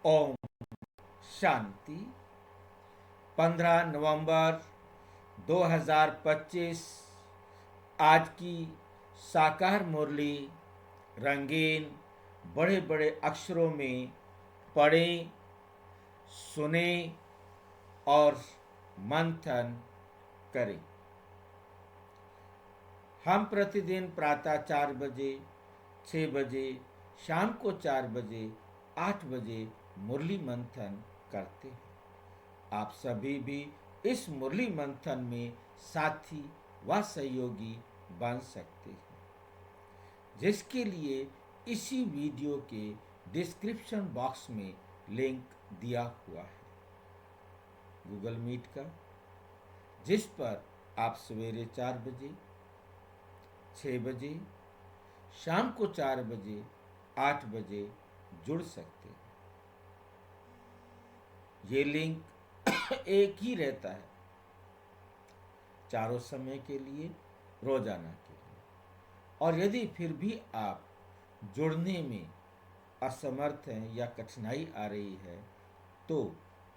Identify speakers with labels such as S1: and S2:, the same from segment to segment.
S1: ओम शांति। 15 नवंबर 2025 आज की साकार मुरली रंगीन बड़े बड़े अक्षरों में पढ़ें, सुने और मंथन करें। हम प्रतिदिन प्रातः 4 बजे, 6 बजे, शाम को 4 बजे, 8 बजे मुरली मंथन करते हैं। आप सभी भी इस मुरली मंथन में साथी व सहयोगी बन सकते हैं, जिसके लिए इसी वीडियो के डिस्क्रिप्शन बॉक्स में लिंक दिया हुआ है गूगल मीट का, जिस पर आप सवेरे 4 बजे, 6 बजे, शाम को 4 बजे, 8 बजे जुड़ सकते हैं। ये लिंक एक ही रहता है चारों समय के लिए, रोजाना के लिए। और यदि फिर भी आप जुड़ने में असमर्थ हैं या कठिनाई आ रही है, तो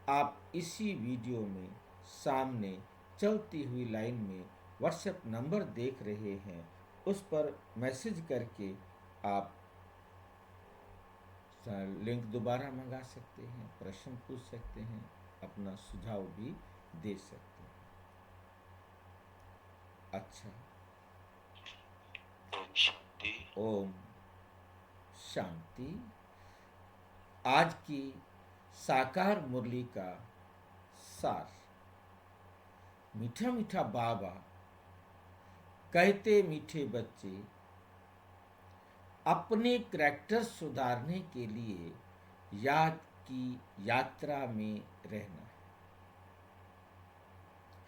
S1: आप इसी वीडियो में सामने चलती हुई लाइन में व्हाट्सएप नंबर देख रहे हैं, उस पर मैसेज करके आप लिंक दोबारा मंगा सकते हैं, प्रश्न पूछ सकते हैं, अपना सुझाव भी दे सकते हैं। अच्छा,
S2: ओम शांति।
S1: ओम शांति। आज की साकार मुरली का सार। मीठा मीठा बाबा कहते मीठे बच्चे, अपने करैक्टर सुधारने के लिए याद की यात्रा में रहना है।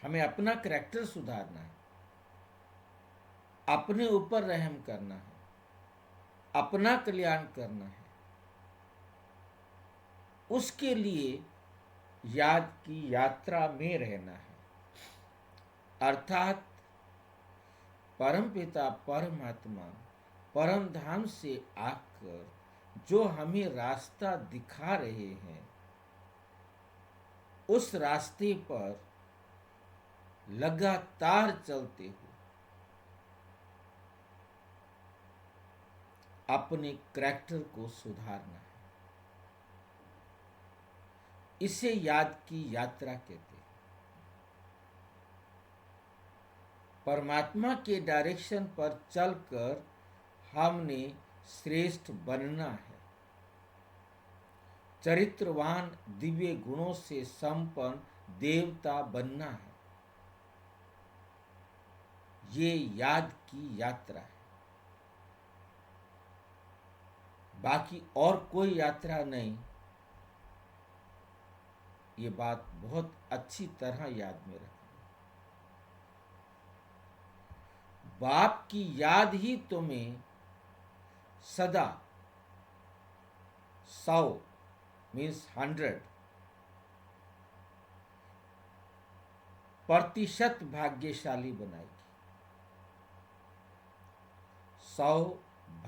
S1: हमें अपना करैक्टर सुधारना है, अपने ऊपर रहम करना है, अपना कल्याण करना है। उसके लिए याद की यात्रा में रहना है, अर्थात परमपिता परमात्मा परम धाम से आकर जो हमें रास्ता दिखा रहे हैं, उस रास्ते पर लगातार चलते हुए अपने करैक्टर को सुधारना है। इसे याद की यात्रा कहते हैं। परमात्मा के डायरेक्शन पर चलकर हमने श्रेष्ठ बनना है, चरित्रवान दिव्य गुणों से संपन्न देवता बनना है। ये याद की यात्रा है, बाकी और कोई यात्रा नहीं। ये बात बहुत अच्छी तरह याद में रखना। बाप की याद ही तुम्हें सदा 100 मीन्स 100% भाग्यशाली बनाएगी। 100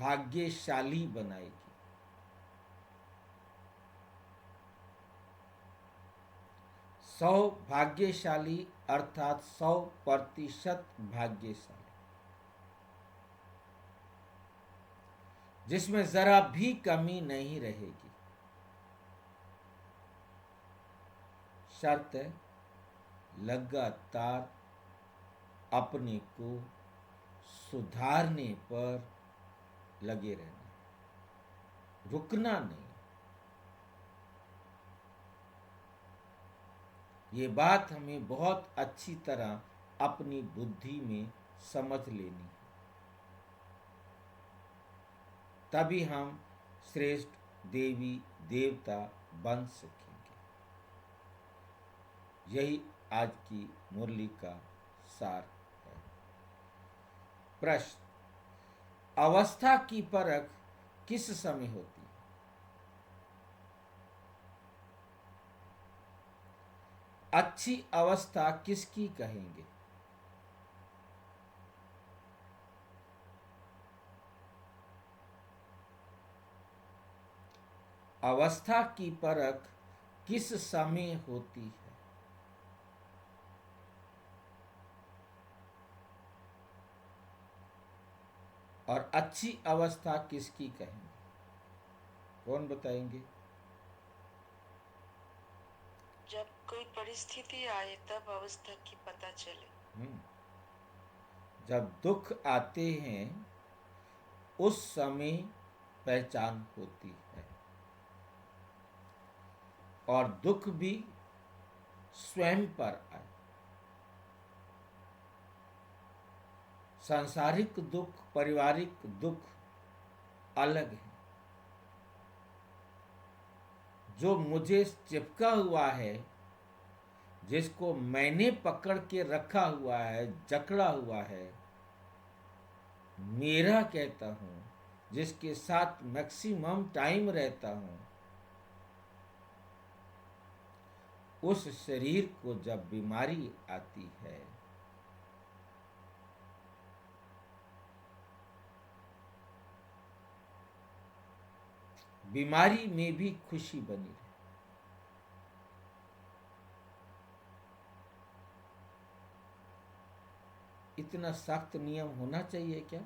S1: भाग्यशाली बनाएगी। 100 भाग्यशाली अर्थात 100% भाग्यशाली, जिसमें जरा भी कमी नहीं रहेगी। शर्त है लगातार अपने को सुधारने पर लगे रहना, रुकना नहीं। ये बात हमें बहुत अच्छी तरह अपनी बुद्धि में समझ लेनी है, तभी हम श्रेष्ठ देवी देवता बन सकेंगे। यही आज की मुरली का सार है। प्रश्न: अवस्था की परख किस समय होती है? अच्छी अवस्था किसकी कहेंगे? अवस्था की परख किस समय होती है? और अच्छी अवस्था किसकी कहेंगे? कौन बताएंगे?
S2: जब कोई परिस्थिति आए तब अवस्था की पता चले।
S1: हम्म, जब दुख आते हैं उस समय पहचान होती है, और दुख भी स्वयं पर आए। सांसारिक दुख, पारिवारिक दुख अलग है। जो मुझे चिपका हुआ है, जिसको मैंने पकड़ के रखा हुआ है, जकड़ा हुआ है, मेरा कहता हूं, जिसके साथ मैक्सिमम टाइम रहता हूं, उस शरीर को जब बीमारी आती है, बीमारी में भी खुशी बनी रहे। इतना सख्त नियम होना चाहिए क्या?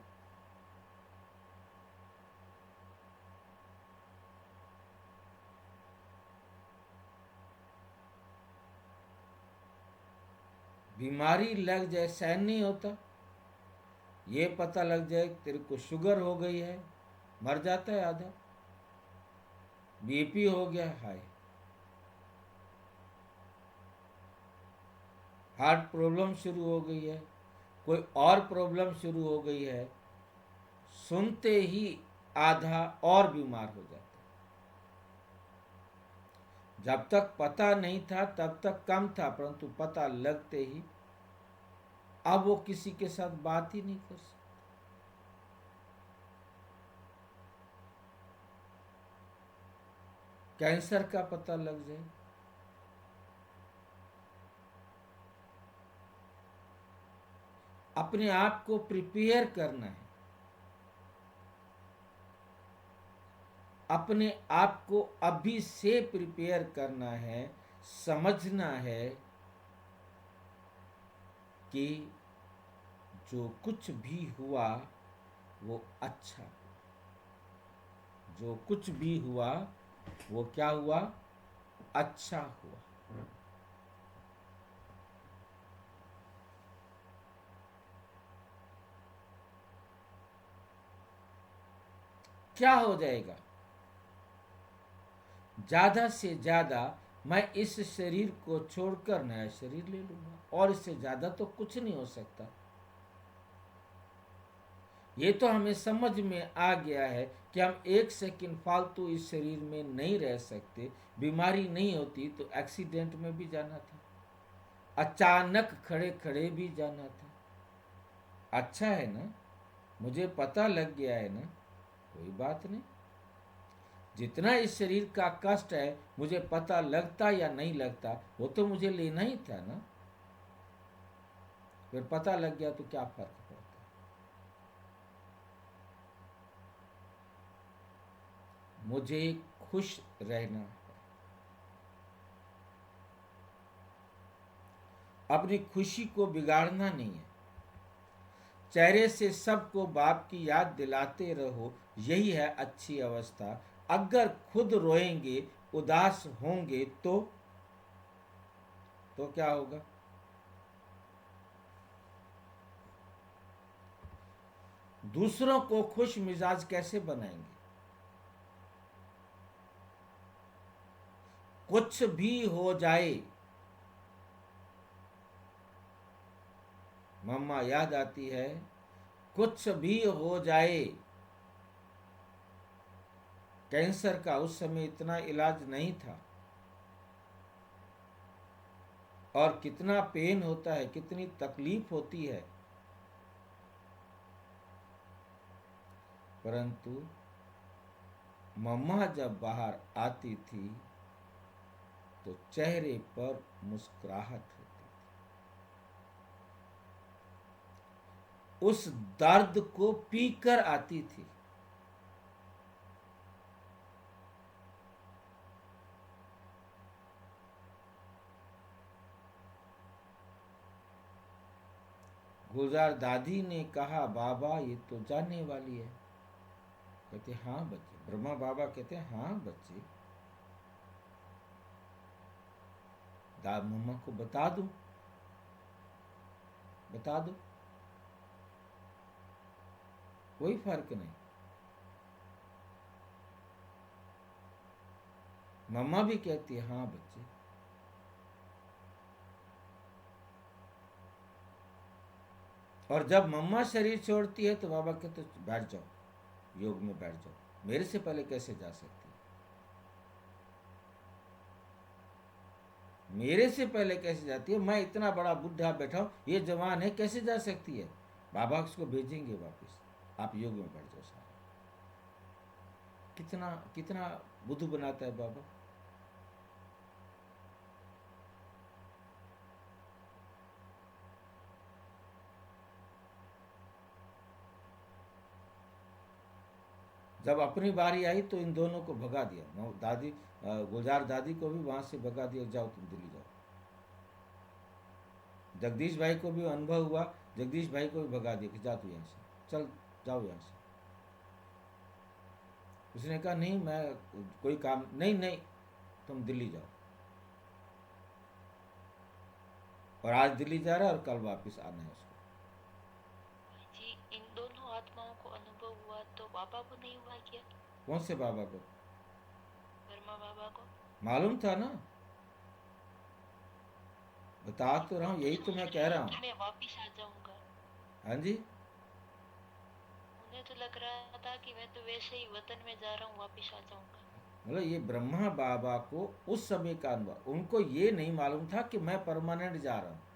S1: बीमारी लग जाए सहन नहीं होता। ये पता लग जाए तेरे को शुगर हो गई है, मर जाता है आधा। बीपी हो गया, हाय। हार्ट प्रॉब्लम शुरू हो गई है, कोई और प्रॉब्लम शुरू हो गई है, सुनते ही आधा और बीमार हो जाता है। जब तक पता नहीं था तब तक कम था, परंतु पता लगते ही अब वो किसी के साथ बात ही नहीं कर सकता। कैंसर का पता लग जाए, अपने आप को प्रिपेयर करना है, अपने आप को अभी से प्रिपेयर करना है, समझना है कि जो कुछ भी हुआ वो अच्छा, जो कुछ भी हुआ वो क्या हुआ? अच्छा हुआ। क्या हो जाएगा? ज्यादा से ज्यादा मैं इस शरीर को छोड़कर नया शरीर ले लूंगा, और इससे ज्यादा तो कुछ नहीं हो सकता। ये तो हमें समझ में आ गया है कि हम एक सेकंड फालतू इस शरीर में नहीं रह सकते। बीमारी नहीं होती तो एक्सीडेंट में भी जाना था, अचानक खड़े खड़े भी जाना था। अच्छा है ना, मुझे पता लग गया है ना, कोई बात नहीं। जितना इस शरीर का कष्ट है, मुझे पता लगता या नहीं लगता, वो तो मुझे लेना ही था ना। फिर पता लग गया तो क्या फर्क पड़ता? मुझे खुश रहना है, अपनी खुशी को बिगाड़ना नहीं है। चेहरे से सबको बाप की याद दिलाते रहो, यही है अच्छी अवस्था। अगर खुद रोएंगे, उदास होंगे तो क्या होगा? दूसरों को खुश मिजाज कैसे बनाएंगे? कुछ भी हो जाए, मम्मा याद आती है, कुछ भी हो जाए। कैंसर का उस समय इतना इलाज नहीं था, और कितना पेन होता है, कितनी तकलीफ होती है, परंतु मम्मा जब बाहर आती थी तो चेहरे पर मुस्कुराहट होती थी, उस दर्द को पीकर आती थी। गुलजार दादी ने कहा, बाबा ये तो जानने वाली है। कहते हाँ बच्चे, ब्रह्मा बाबा कहते हाँ बच्चे, मम्मा को बता दो, बता दो, कोई फर्क नहीं। मम्मा भी कहती है हाँ बच्चे। और जब मम्मा शरीर छोड़ती है तो बाबा कहते बैठ जाओ, योग में बैठ जाओ। मेरे से पहले कैसे जा सकती है, मेरे से पहले कैसे जाती है? मैं इतना बड़ा बुढ़ा बैठा हूं, ये जवान है, कैसे जा सकती है? बाबा उसको भेजेंगे वापस, आप योग में बैठ जाओ सारा। कितना कितना बुद्धू बनाता है बाबा। जब अपनी बारी आई तो इन दोनों को भगा दिया, दादी गुलजार दादी को भी वहां से भगा दिया, जाओ तुम दिल्ली जाओ। जगदीश भाई को भी अनुभव हुआ, जगदीश भाई को भी भगा दिया कि जा तू यहाँ से, चल जाओ यहाँ से। उसने कहा नहीं मैं कोई काम नहीं, नहीं तुम दिल्ली जाओ। और आज दिल्ली जा रहा है और कल वापस आना है उसको।
S3: जी इन दोनों आत्माओं को अनुभव हुआ तो बाबा को नहीं हुआ क्या?
S1: कौन से बाबा को?
S3: ब्रह्मा बाबा को
S1: मालूम था ना, बता तो रहा हूँ, यही तो मैं कह रहा हूँ।
S3: मैं वापिस आ जाऊंगा।
S1: हाँ जी,
S3: उन्हें तो लग रहा था कि मैं तो वैसे ही वतन में जा रहा हूँ, वापिस आ जाऊंगा।
S1: मतलब ये ब्रह्मा बाबा को उस समय का अनुभव, उनको ये नहीं मालूम था कि मैं परमानेंट जा रहा हूँ।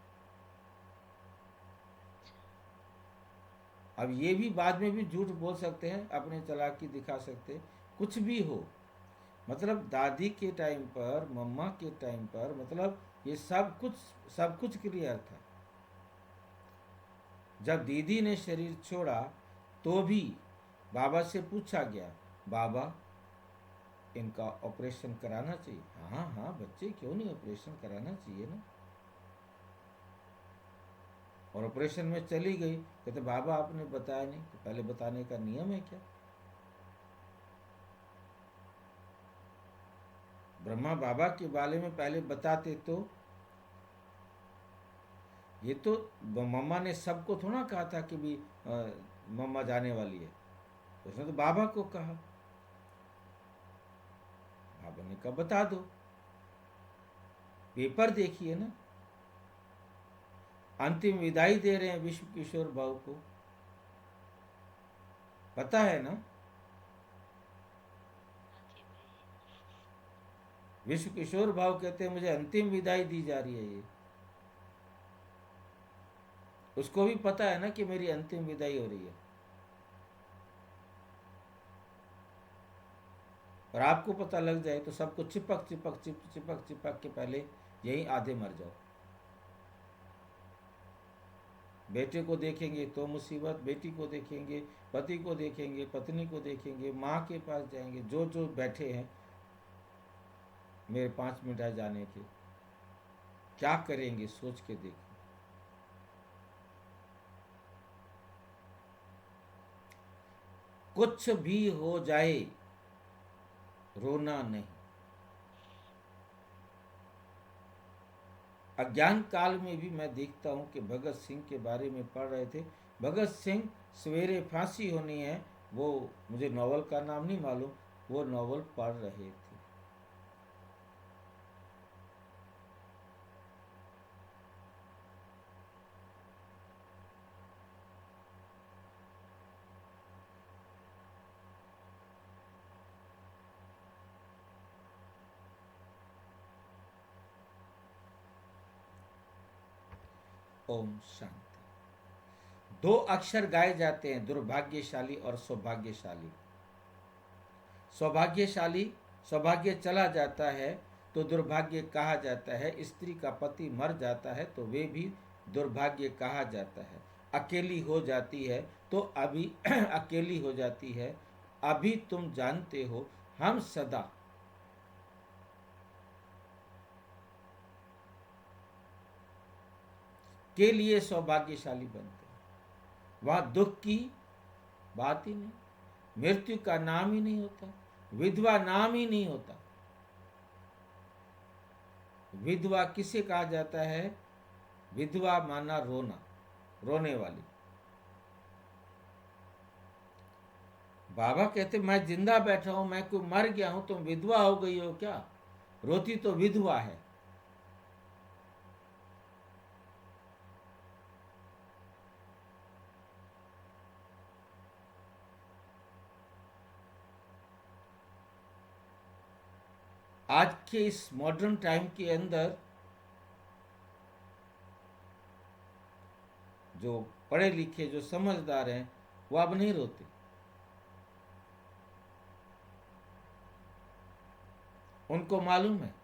S1: अब ये भी बाद में भी झूठ बोल सकते हैं, अपने चालाकी दिखा सकते हैं, कुछ भी हो। मतलब दादी के टाइम पर, मम्मा के टाइम पर, मतलब ये सब कुछ क्लियर था। जब दीदी ने शरीर छोड़ा तो भी बाबा से पूछा गया, बाबा इनका ऑपरेशन कराना चाहिए? हाँ हाँ बच्चे, क्यों नहीं, ऑपरेशन कराना चाहिए ना। और ऑपरेशन में चली गई, कहते बाबा आपने बताया नहीं। तो पहले बताने का नियम है क्या? ब्रह्मा बाबा के बारे में पहले बताते तो। ये तो मम्मा ने सबको थोड़ा कहा था कि भी मम्मा जाने वाली है, उसने तो बाबा को कहा। बाबा ने कहा बता दो, पेपर देखिए ना, अंतिम विदाई दे रहे हैं विश्व किशोर भाव को, पता है ना?
S3: हाँ जी भाई।
S1: विश्व किशोर भाव कहते हैं मुझे अंतिम विदाई दी जा रही है। ये उसको भी पता है ना कि मेरी अंतिम विदाई हो रही है। और आपको पता लग जाए तो सबको चिपक चिपक चिपक चिपक के पहले यही आधे मर जाओ। बेटे को देखेंगे तो मुसीबत, बेटी को देखेंगे, पति को देखेंगे, पत्नी को देखेंगे, माँ के पास जाएंगे, जो जो बैठे हैं मेरे 5 मिनट है जाने के, क्या करेंगे सोच के देखो। कुछ भी हो जाए रोना नहीं। अज्ञान काल में भी मैं देखता हूं कि भगत सिंह के बारे में पढ़ रहे थे। भगत सिंह सवेरे फांसी होनी है, वो मुझे नॉवल का नाम नहीं मालूम, वो नॉवल पढ़ रहे थे। ओम शांति। 2 अक्षर गाए जाते हैं, दुर्भाग्यशाली और सौभाग्यशाली। सौभाग्यशाली, सौभाग्य चला जाता है तो दुर्भाग्य कहा जाता है। स्त्री का पति मर जाता है तो वे भी दुर्भाग्य कहा जाता है। अकेली हो जाती है तो अभी अकेली हो जाती है। अभी तुम जानते हो हम सदा के लिए सौभाग्यशाली बनते हैं। वहां दुख की बात ही नहीं, मृत्यु का नाम ही नहीं होता, विधवा नाम ही नहीं होता। विधवा किसे कहा जाता है? विधवा माना रोना, रोने वाली। बाबा कहते मैं जिंदा बैठा हूं, मैं कोई मर गया हूं, तुम विधवा हो गई हो क्या? रोती तो विधवा है। आज के इस मॉडर्न टाइम के अंदर जो पढ़े लिखे, जो समझदार हैं, वो अब नहीं रोते। उनको मालूम है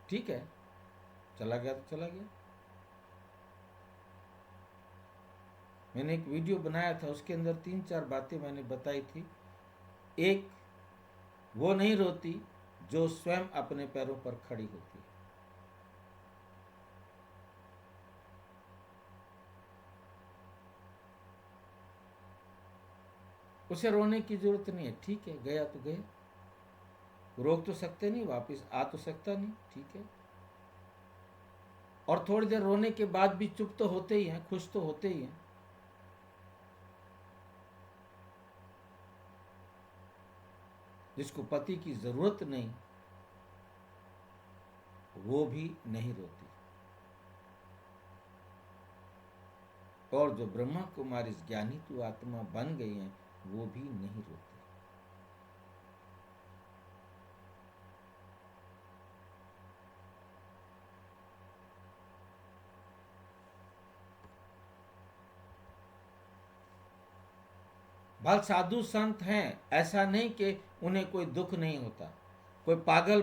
S1: ठीक है, चला गया तो चला गया। मैंने एक वीडियो बनाया था, उसके अंदर 3-4 बातें मैंने बताई थी। एक, वो नहीं रोती जो स्वयं अपने पैरों पर खड़ी होती है। उसे रोने की जरूरत नहीं है, ठीक है, गया तो गया, रोक तो सकते नहीं, वापस आ तो सकता नहीं, ठीक है। और थोड़ी देर रोने के बाद भी चुप तो होते ही हैं, खुश तो होते ही हैं। जिसको पति की जरूरत नहीं, वो भी नहीं रोती। और जो ब्रह्मा कुमारी ज्ञानी तू आत्मा बन गई हैं, वो भी नहीं रोती। भल साधु संत हैं, ऐसा नहीं कि उन्हें कोई दुख नहीं होता। कोई पागल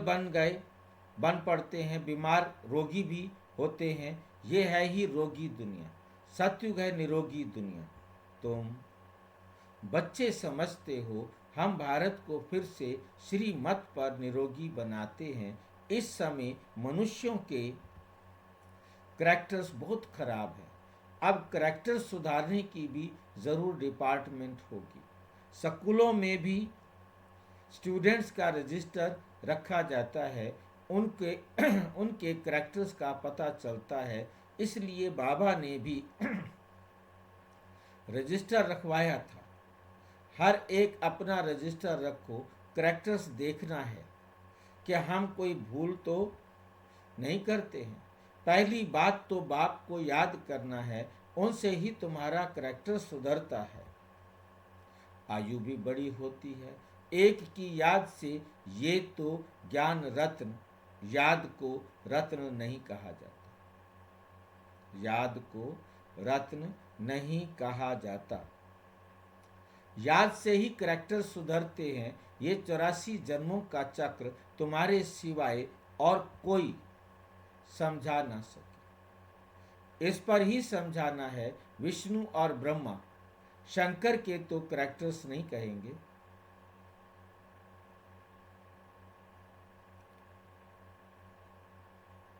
S1: बन पड़ते हैं, बीमार रोगी भी होते हैं। ये है ही रोगी दुनिया, सतयुग है निरोगी दुनिया। तुम बच्चे समझते हो, हम भारत को फिर से श्रीमत पर निरोगी बनाते हैं। इस समय मनुष्यों के करैक्टर्स बहुत खराब है। अब करैक्टर सुधारने की भी जरूर डिपार्टमेंट होगी। स्कूलों में भी स्टूडेंट्स का रजिस्टर रखा जाता है, उनके उनके करैक्टर्स का पता चलता है। इसलिए बाबा ने भी रजिस्टर रखवाया था। हर एक अपना रजिस्टर रखो, करैक्टर्स देखना है कि हम कोई भूल तो नहीं करते हैं। पहली बात तो बाप को याद करना है, उनसे ही तुम्हारा करैक्टर सुधरता है। आयु भी बड़ी होती है, एक की याद से। ये तो ज्ञान रत्न, याद को रत्न नहीं कहा जाता, याद को रत्न नहीं कहा जाता। याद से ही करैक्टर सुधरते हैं। ये 84 जन्मों का चक्र तुम्हारे सिवाय और कोई समझा ना सके। इस पर ही समझाना है। विष्णु और ब्रह्मा, शंकर के तो करैक्टर्स नहीं कहेंगे।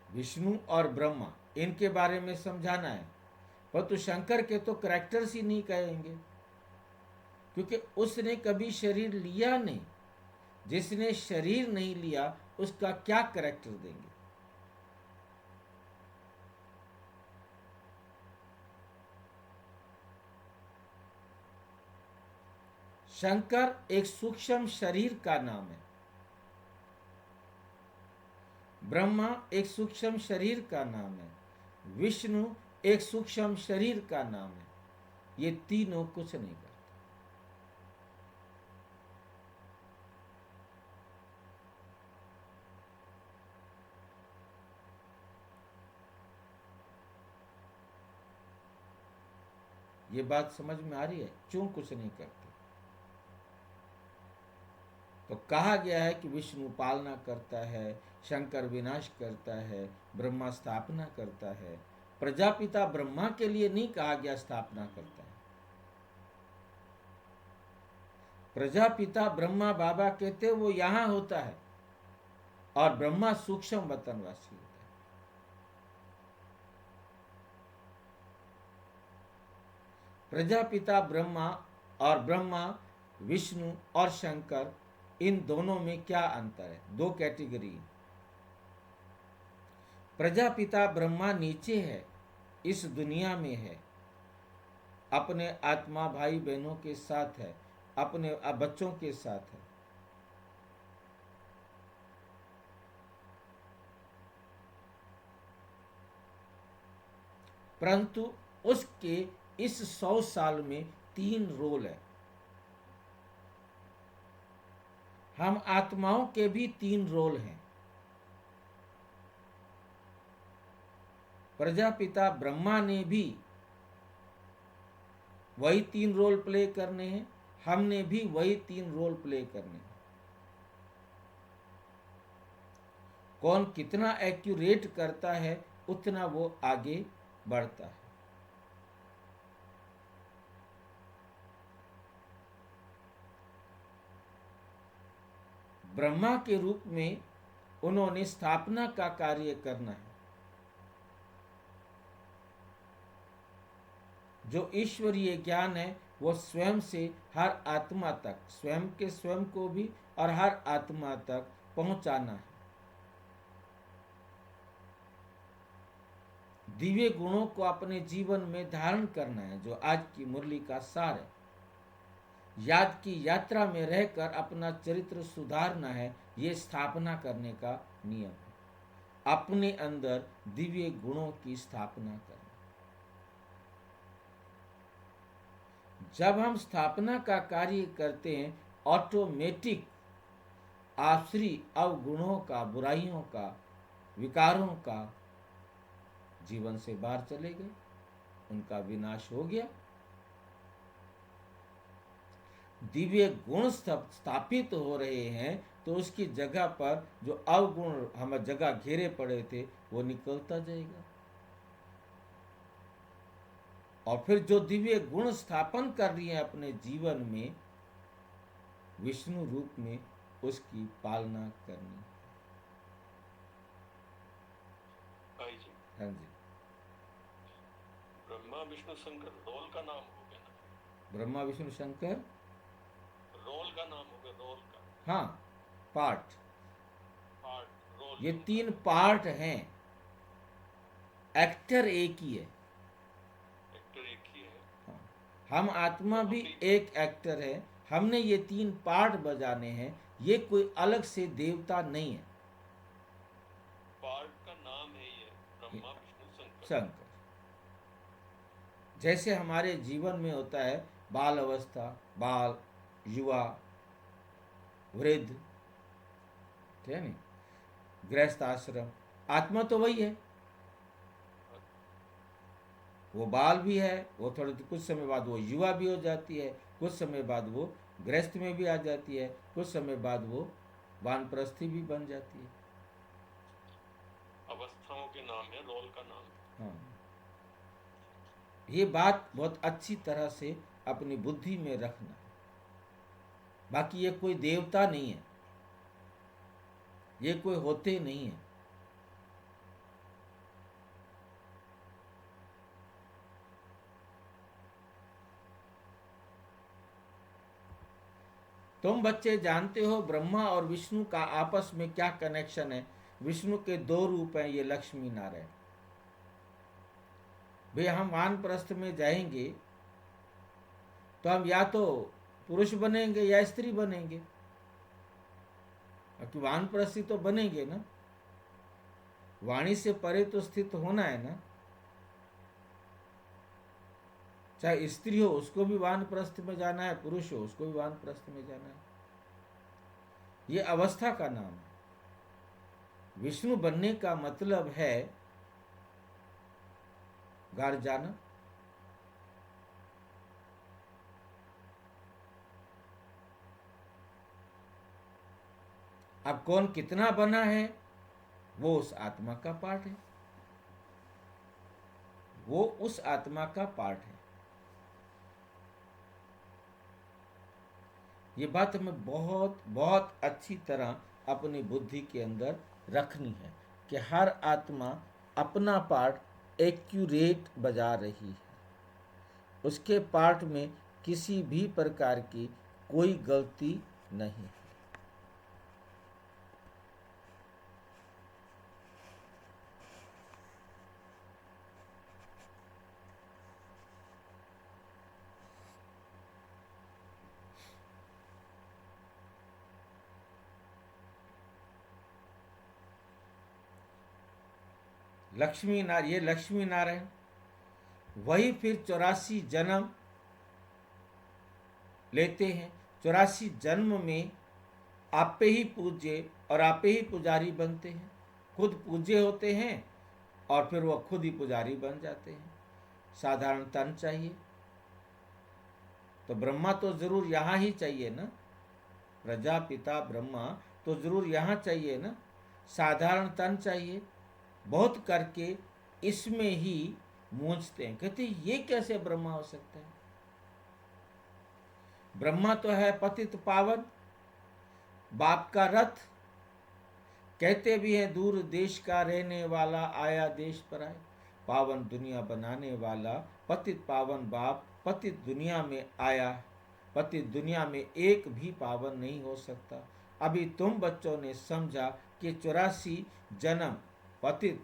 S1: विष्णु और ब्रह्मा, इनके बारे में समझाना है, पर तो शंकर के तो करैक्टर्स ही नहीं कहेंगे, क्योंकि उसने कभी शरीर लिया नहीं। जिसने शरीर नहीं लिया, उसका क्या करैक्टर देंगे? शंकर एक सूक्ष्म शरीर का नाम है, ब्रह्मा एक सूक्ष्म शरीर का नाम है, विष्णु एक सूक्ष्म शरीर का नाम है। ये तीनों कुछ नहीं करते। ये बात समझ में आ रही है? क्यों कुछ नहीं करते? तो कहा गया है कि विष्णु पालना करता है, शंकर विनाश करता है, ब्रह्मा स्थापना करता है। प्रजापिता ब्रह्मा के लिए नहीं कहा गया स्थापना करता है। प्रजापिता ब्रह्मा बाबा कहते वो यहां होता है और ब्रह्मा सूक्ष्म वतनवासी होता है। प्रजापिता ब्रह्मा और ब्रह्मा विष्णु और शंकर, इन दोनों में क्या अंतर है? दो कैटेगरी। प्रजापिता ब्रह्मा नीचे है, इस दुनिया में है, अपने आत्मा भाई बहनों के साथ है, अपने बच्चों के साथ है। परंतु उसके इस 100 साल में 3 रोल है। हम आत्माओं के भी 3 रोल हैं। प्रजापिता ब्रह्मा ने भी वही 3 रोल प्ले करने हैं, हमने भी वही 3 रोल प्ले करने हैं। कौन कितना एक्यूरेट करता है उतना वो आगे बढ़ता है। ब्रह्मा के रूप में उन्होंने स्थापना का कार्य करना है। जो ईश्वरीय ज्ञान है वो स्वयं से हर आत्मा तक, स्वयं के स्वयं को भी और हर आत्मा तक पहुंचाना है। दिव्य गुणों को अपने जीवन में धारण करना है, जो आज की मुरली का सार है। याद की यात्रा में रहकर अपना चरित्र सुधारना है, ये स्थापना करने का नियम है। अपने अंदर दिव्य गुणों की स्थापना करना। जब हम स्थापना का कार्य करते हैं, ऑटोमेटिक आश्री अवगुणों का, बुराइयों का, विकारों का जीवन से बाहर चले गए, उनका विनाश हो गया। दिव्य गुण स्थापित हो रहे हैं तो उसकी जगह पर जो अवगुण हम जगह घेरे पड़े थे वो निकलता जाएगा। और फिर जो दिव्य गुण स्थापन कर रही है अपने जीवन में, विष्णु रूप में उसकी पालना करनी। हाँ जी।
S4: ब्रह्मा विष्णु शंकर रोल का नाम हो गया ना?
S1: ब्रह्मा विष्णु शंकर
S4: रोल का नाम हो गया, रोल का।
S1: हाँ, पार्ट
S4: रोल।
S1: ये 3 पार्ट हैं। एक्टर एक ही है।
S4: एक्टर एक ही है।
S1: हाँ। हम आत्मा भी एक एक्टर है। हमने ये 3 पार्ट बजाने हैं। ये कोई अलग से देवता नहीं है।
S4: पार्ट का नाम है ये ब्रह्मा विष्णु
S1: शंकर। जैसे हमारे जीवन में होता है बाल अवस्था, बाल, युवा, वृद्ध, ठीक है नहीं, गृहस्थ आश्रम, आत्मा तो वही है। वो बाल भी है, वो थोड़े कुछ समय बाद वो युवा भी हो जाती है, कुछ समय बाद वो गृहस्थ में भी आ जाती है, कुछ समय बाद वो वानप्रस्थी भी बन जाती है।
S4: अवस्थाओं के नाम है, रोल का नाम।
S1: हाँ, ये बात बहुत अच्छी तरह से अपनी बुद्धि में रखना है। बाकी ये कोई देवता नहीं है, ये कोई होते नहीं है। तुम बच्चे जानते हो ब्रह्मा और विष्णु का आपस में क्या कनेक्शन है। विष्णु के 2 रूप हैं, ये लक्ष्मी नारायण। भाई हम वानप्रस्थ में जाएंगे तो हम या तो पुरुष बनेंगे या स्त्री बनेंगे, क्योंकि वानप्रस्थी तो बनेंगे ना। वाणी से परे तो स्थित होना है ना। चाहे स्त्री हो उसको भी वानप्रस्थ में जाना है, पुरुष हो उसको भी वानप्रस्थ में जाना है। ये अवस्था का नाम है। विष्णु बनने का मतलब है घर जाना। अब कौन कितना बना है वो उस आत्मा का पार्ट है, वो उस आत्मा का पार्ट है। ये बात हमें बहुत बहुत अच्छी तरह अपनी बुद्धि के अंदर रखनी है कि हर आत्मा अपना पार्ट एक्यूरेट बजा रही है, उसके पार्ट में किसी भी प्रकार की कोई गलती नहीं। ये लक्ष्मी नारायण वही फिर 84 जन्म लेते हैं। 84 जन्म में आपे ही पूज्य और आपे ही पुजारी बनते हैं, खुद पूज्य होते हैं और फिर वह खुद ही पुजारी बन जाते हैं। साधारण तन चाहिए, तो ब्रह्मा तो जरूर यहाँ ही चाहिए ना, प्रजापिता ब्रह्मा तो जरूर यहाँ चाहिए ना। साधारण तन चाहिए, बहुत करके इसमें ही मूंझते हैं, कहते ये कैसे ब्रह्मा हो सकता है। ब्रह्मा तो है पतित पावन, बाप का रथ, कहते भी हैं दूर देश का रहने वाला आया देश पर आए। पावन दुनिया बनाने वाला पतित पावन बाप पतित दुनिया में आया। पतित दुनिया में एक भी पावन नहीं हो सकता। अभी तुम बच्चों ने समझा कि 84 जन्म पतित,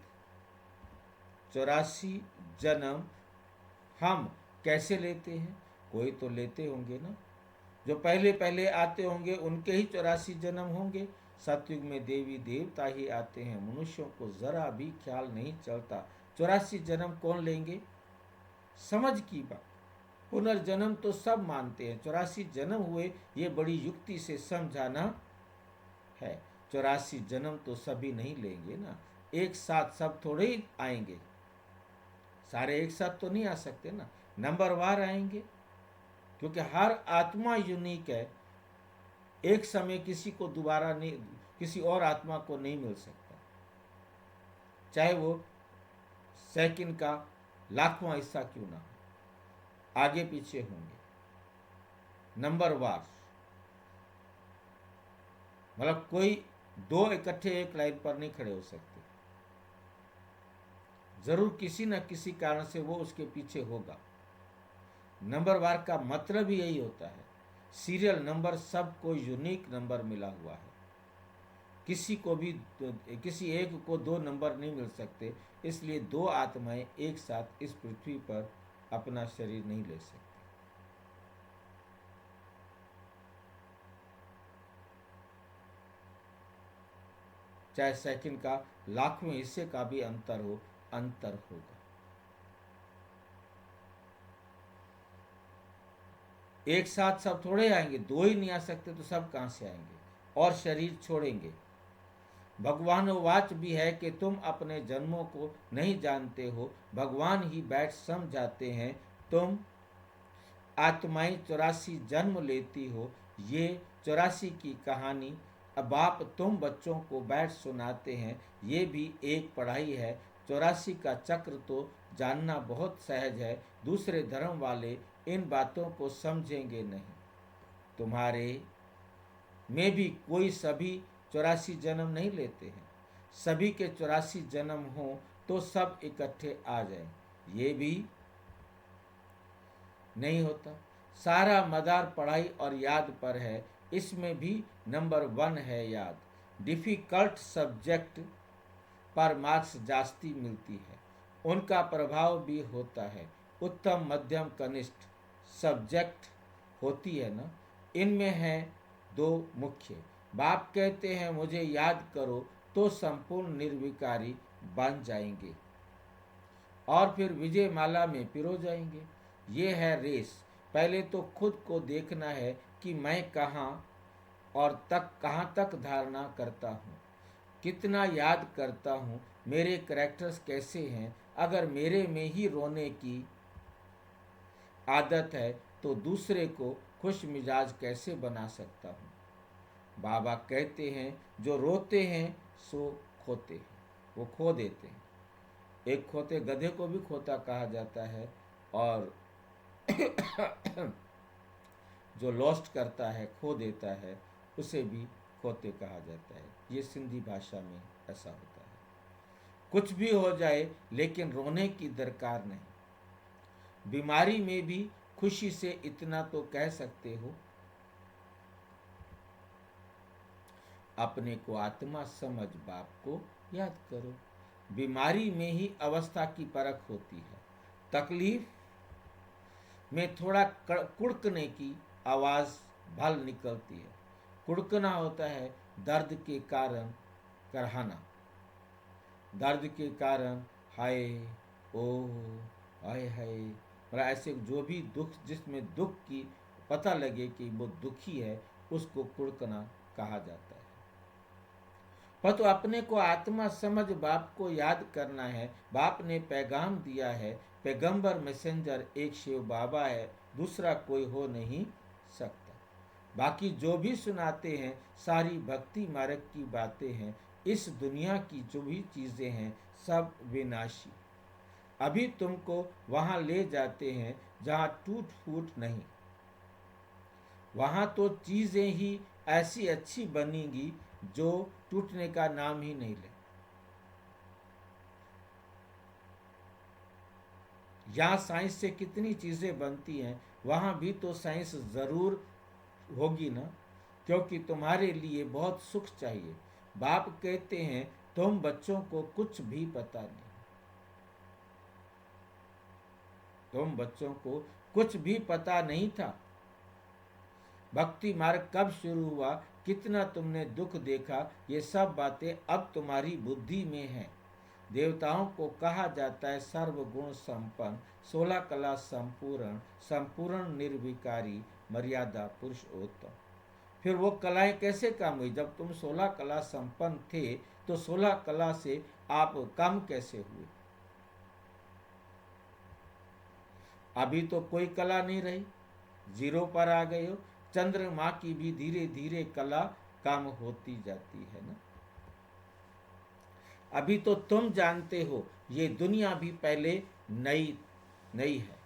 S1: 84 जन्म हम कैसे लेते हैं। कोई तो लेते होंगे ना, जो पहले पहले आते होंगे उनके ही 84 जन्म होंगे। सतयुग में देवी देवता ही आते हैं, मनुष्यों को जरा भी ख्याल नहीं चलता 84 जन्म कौन लेंगे। समझ की बात, पुनर्जन्म तो सब मानते हैं, 84 जन्म हुए ये बड़ी युक्ति से समझाना है। 84 जन्म तो सभी नहीं लेंगे ना, एक साथ सब थोड़े ही आएंगे, सारे एक साथ तो नहीं आ सकते ना, नंबरवार आएंगे, क्योंकि हर आत्मा यूनिक है। एक समय किसी को दोबारा नहीं, किसी और आत्मा को नहीं मिल सकता, चाहे वो सेकंड का लाखवां हिस्सा क्यों ना हो, आगे पीछे होंगे नंबरवार। मतलब कोई दो इकट्ठे एक लाइन पर नहीं खड़े हो सकते, जरूर किसी न किसी कारण से वो उसके पीछे होगा। नंबरवार का मतलब ही यही होता है, सीरियल नंबर सबको यूनिक नंबर मिला हुआ है, किसी को भी किसी एक को 2 नंबर नहीं मिल सकते। इसलिए 2 आत्माएं एक साथ इस पृथ्वी पर अपना शरीर नहीं ले सकती। चाहे सेकंड का लाखवें हिस्से का भी अंतर हो, अंतर होगा। एक साथ सब थोड़े आएंगे, 2 ही नहीं आ सकते तो सब कहां से आएंगे और शरीर छोड़ेंगे। भगवान वाच भी है कि तुम अपने जन्मों को नहीं जानते हो, भगवान ही बैठ समझाते हैं। तुम आत्माएं 84 जन्म लेती हो, ये 84 की कहानी अब आप तुम बच्चों को बैठ सुनाते हैं, ये भी एक पढ़ाई है। 84 का चक्र तो जानना बहुत सहज है, दूसरे धर्म वाले इन बातों को समझेंगे नहीं। तुम्हारे में भी कोई सभी 84 जन्म नहीं लेते हैं, सभी के 84 जन्म हो तो सब इकट्ठे आ जाए, ये भी नहीं होता। सारा मदार पढ़ाई और याद पर है, इसमें भी नंबर 1 है याद। डिफिकल्ट सब्जेक्ट पर मार्क्स जास्ती मिलती है, उनका प्रभाव भी होता है। उत्तम मध्यम कनिष्ठ सब्जेक्ट होती है ना, इनमें है 2 मुख्य। बाप कहते हैं मुझे याद करो तो संपूर्ण निर्विकारी बन जाएंगे और फिर विजय माला में पिरो जाएंगे। ये है रेस, पहले तो खुद को देखना है कि मैं कहाँ और कहाँ तक धारणा करता हूँ, कितना याद करता हूँ, मेरे करैक्टर्स कैसे हैं। अगर मेरे में ही रोने की आदत है तो दूसरे को खुश मिजाज कैसे बना सकता हूँ। बाबा कहते हैं जो रोते हैं सो खोते हैं, वो खो देते हैं। एक खोते गधे को भी खोता कहा जाता है, और जो लॉस्ट करता है, खो देता है, उसे भी खोते कहा जाता है। ये सिंधी भाषा में ऐसा होता है। कुछ भी हो जाए लेकिन रोने की दरकार नहीं। बीमारी में भी खुशी से इतना तो कह सकते हो, अपने को आत्मा समझ बाप को याद करो। बीमारी में ही अवस्था की परख होती है। तकलीफ में थोड़ा कुड़कने की आवाज भल निकलती है। कुड़कना होता है दर्द के कारण करहाना, दर्द के कारण हाय ओ हाय हाय, मतलब ऐसे जो भी दुख, जिसमें दुख की पता लगे कि वो दुखी है, उसको कुड़कना कहा जाता है। पर तो अपने को आत्मा समझ बाप को याद करना है। बाप ने पैगाम दिया है, पैगंबर मैसेंजर एक शिव बाबा है, दूसरा कोई हो नहीं सकता। बाकी जो भी सुनाते हैं सारी भक्ति मार्ग की बातें हैं। इस दुनिया की जो भी चीजें हैं सब विनाशी। अभी तुमको वहां ले जाते हैं जहां टूट फूट नहीं। वहां तो चीजें ही ऐसी अच्छी बनेंगी जो टूटने का नाम ही नहीं ले। यहां साइंस से कितनी चीजें बनती हैं, वहां भी तो साइंस जरूर होगी ना, क्योंकि तुम्हारे लिए बहुत सुख चाहिए। बाप कहते हैं तुम बच्चों को कुछ भी पता नहीं, तुम बच्चों को कुछ भी पता नहीं था। भक्ति मार्ग कब शुरू हुआ, कितना तुमने दुख देखा, ये सब बातें अब तुम्हारी बुद्धि में हैं। देवताओं को कहा जाता है सर्वगुण संपन्न, 16 कला संपूर्ण, संपूर्ण निर्विकारी, मर्यादा पुरुषोत्तम। फिर वो कलाएं कैसे कम हुई? जब तुम 16 कला संपन्न थे तो 16 कला से आप कम कैसे हुए? अभी तो कोई कला नहीं रही, जीरो पर आ गए हो। चंद्रमा की भी धीरे धीरे कला कम होती जाती है ना। अभी तो तुम जानते हो ये दुनिया भी पहले नई नई है,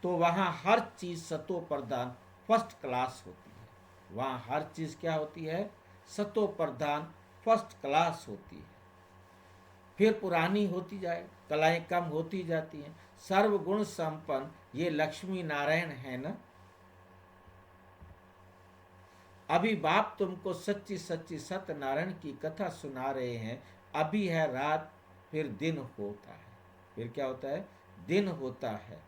S1: तो वहां हर चीज सतो प्रधान फर्स्ट क्लास होती है। वहां हर चीज क्या होती है? सतो प्रधान फर्स्ट क्लास होती है। फिर पुरानी होती जाए, कलाएं कम होती जाती हैं। सर्वगुण संपन्न ये लक्ष्मी नारायण है ना। अभी बाप तुमको सच्ची सच्ची सत्यनारायण की कथा सुना रहे हैं। अभी है रात, फिर दिन होता है। फिर क्या होता है? दिन होता है।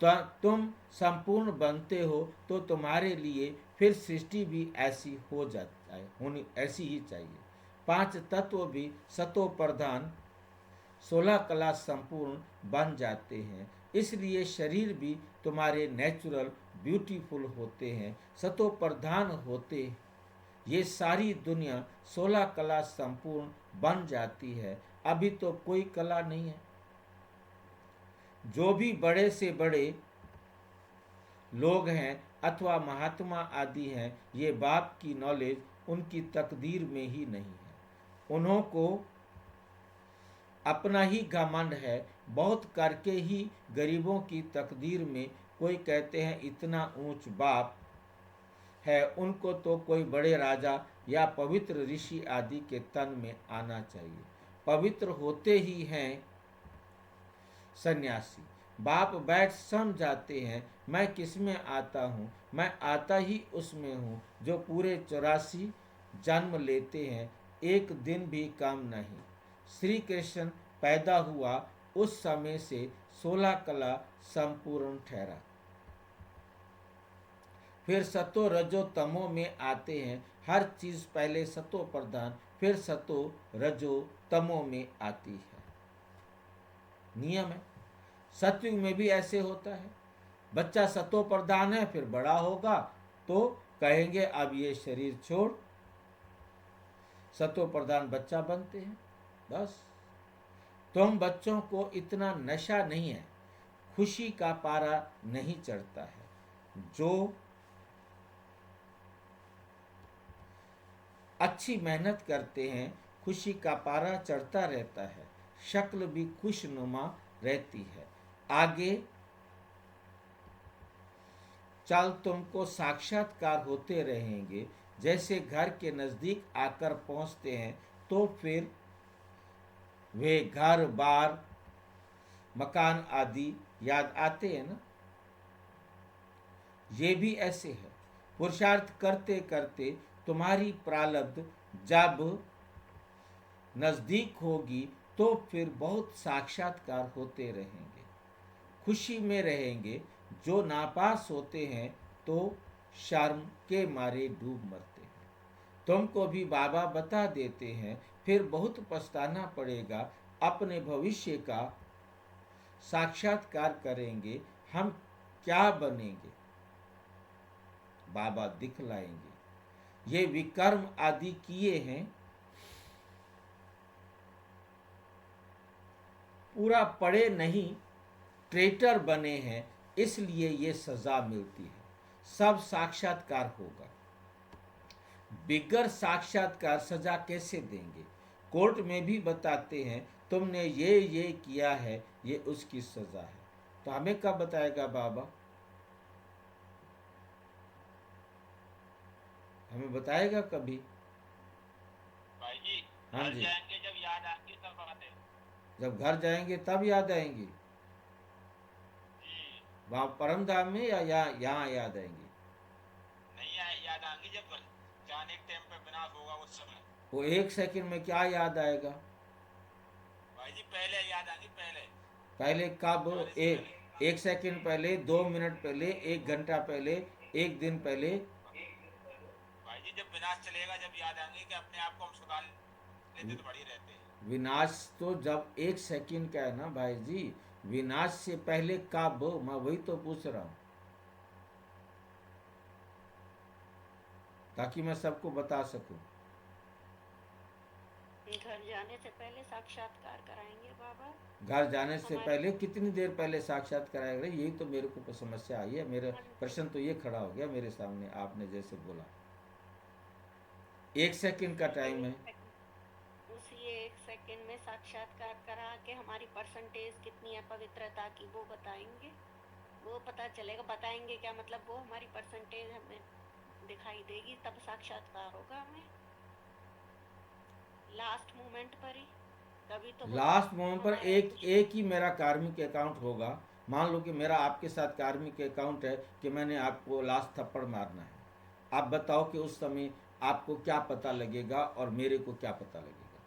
S1: तो तुम संपूर्ण बनते हो तो तुम्हारे लिए फिर सृष्टि भी ऐसी हो जाती है, होनी ऐसी ही चाहिए। 5 तत्व भी सतो प्रधान 16 कला संपूर्ण बन जाते हैं। इसलिए शरीर भी तुम्हारे नेचुरल ब्यूटीफुल होते हैं, सतो प्रधान होते। ये सारी दुनिया 16 कला संपूर्ण बन जाती है। अभी तो कोई कला नहीं है। जो भी बड़े से बड़े लोग हैं अथवा महात्मा आदि हैं, ये बाप की नॉलेज उनकी तकदीर में ही नहीं है। उन्हों को अपना ही घमंड है, बहुत करके ही गरीबों की तकदीर में। कोई कहते हैं इतना ऊंच बाप है, उनको तो कोई बड़े राजा या पवित्र ऋषि आदि के तन में आना चाहिए। पवित्र होते ही हैं सन्यासी। बाप बैठ समझाते हैं मैं किस में आता हूँ, मैं आता ही उसमें हूँ जो पूरे 84 जन्म लेते हैं, एक दिन भी कम नहीं। श्री कृष्ण पैदा हुआ उस समय से 16 कला संपूर्ण ठहरा। फिर सतो रजो तमो में आते हैं। हर चीज पहले सतो प्रधान, फिर सतो रजो तमो में आती है। नियम है। सतयुग में भी ऐसे होता है। बच्चा सतो प्रधान है, फिर बड़ा होगा तो कहेंगे अब ये शरीर छोड़, सतो प्रधान बच्चा बनते हैं। बस तुम बच्चों को इतना नशा नहीं है, खुशी का पारा नहीं चढ़ता है। जो अच्छी मेहनत करते हैं खुशी का पारा चढ़ता रहता है, शक्ल भी खुशनुमा रहती है। आगे चल तुमको साक्षात्कार होते रहेंगे। जैसे घर के नजदीक आकर पहुंचते हैं तो फिर वे घर बार मकान आदि याद आते हैं ना। ये भी ऐसे है। पुरुषार्थ करते करते तुम्हारी प्रारब्ध जब नजदीक होगी तो फिर बहुत साक्षात्कार होते रहेंगे, खुशी में रहेंगे। जो नापास होते हैं तो शर्म के मारे डूब मरते हैं। तुमको भी बाबा बता देते हैं, फिर बहुत पछताना पड़ेगा। अपने भविष्य का साक्षात्कार करेंगे, हम क्या बनेंगे बाबा दिखलाएंगे। ये विकर्म आदि किए हैं, पूरा पढ़े नहीं, ट्रेटर बने हैं, इसलिए ये सजा मिलती है। सब साक्षात्कार होगा, बिगर साक्षात्कार सजा कैसे देंगे। कोर्ट में भी बताते हैं तुमने ये किया है, ये उसकी सजा है। तो हमें कब बताएगा बाबा? हमें बताएगा कभी?
S4: भाई जी
S1: हाँ
S4: घर
S1: जी,
S4: जाएंगे जब याद आएंगे तब आते।
S1: जब घर जाएंगे तब याद आएंगी।
S4: जी
S1: वहां परम धाम में या यहाँ याद आएंगी?
S4: नहीं आए, याद आएंगे जब जाने के टाइम पे विनाश होगा उस समय।
S1: वो एक सेकंड में क्या याद आएगा?
S4: भाई जी पहले याद आएंगे, पहले
S1: पहले कब?
S4: जाने से पहले।
S1: एक सेकंड पहले, 2 मिनट पहले, 1 घंटा पहले, एक दिन पहले।
S4: भाई जी जब विनाश चलेगा जब याद आएंगे कि अपने आप को हम सुधार लेते तो बढ़ी रहते हैं।
S1: विनाश तो जब 1 सेकंड का है ना भाई जी, विनाश से पहले कब? मैं वही तो पूछ रहा हूं, ताकि मैं सबको बता सकूं।
S5: घर जाने से पहले साक्षात्कार कराएंगे बाबा।
S1: घर जाने से
S5: हमारे
S1: पहले कितनी देर पहले साक्षात कराएगा? यही तो मेरे को समस्या आई है। मेरा प्रश्न तो ये खड़ा हो गया मेरे सामने, आपने जैसे बोला 1 सेकंड का टाइम है।
S5: उसी 1 सेकंड में साक्षात्कार करा के हमारी परसेंटेज कितनी है पवित्रता की वो बताएंगे। वो पता चलेगा। बताएंगे क्या मतलब, वो हमारी परसेंटेज हमें दिखाई देगी, तब साक्षात्कार होगा हमें। लास्ट मोमेंट पर ही तभी तो
S1: लास्ट मोमेंट पर
S5: हमारा
S1: एक
S5: कुछ
S1: एक ही मेरा कार्मिक अकाउंट होगा। मान लो कि मेरा आपके साथ कार्मिक अकाउंट है कि मैंने आपको लास्ट थप्पड़ मारना है। आप बताओ कि उस समय आपको क्या पता लगेगा और मेरे को क्या पता लगेगा?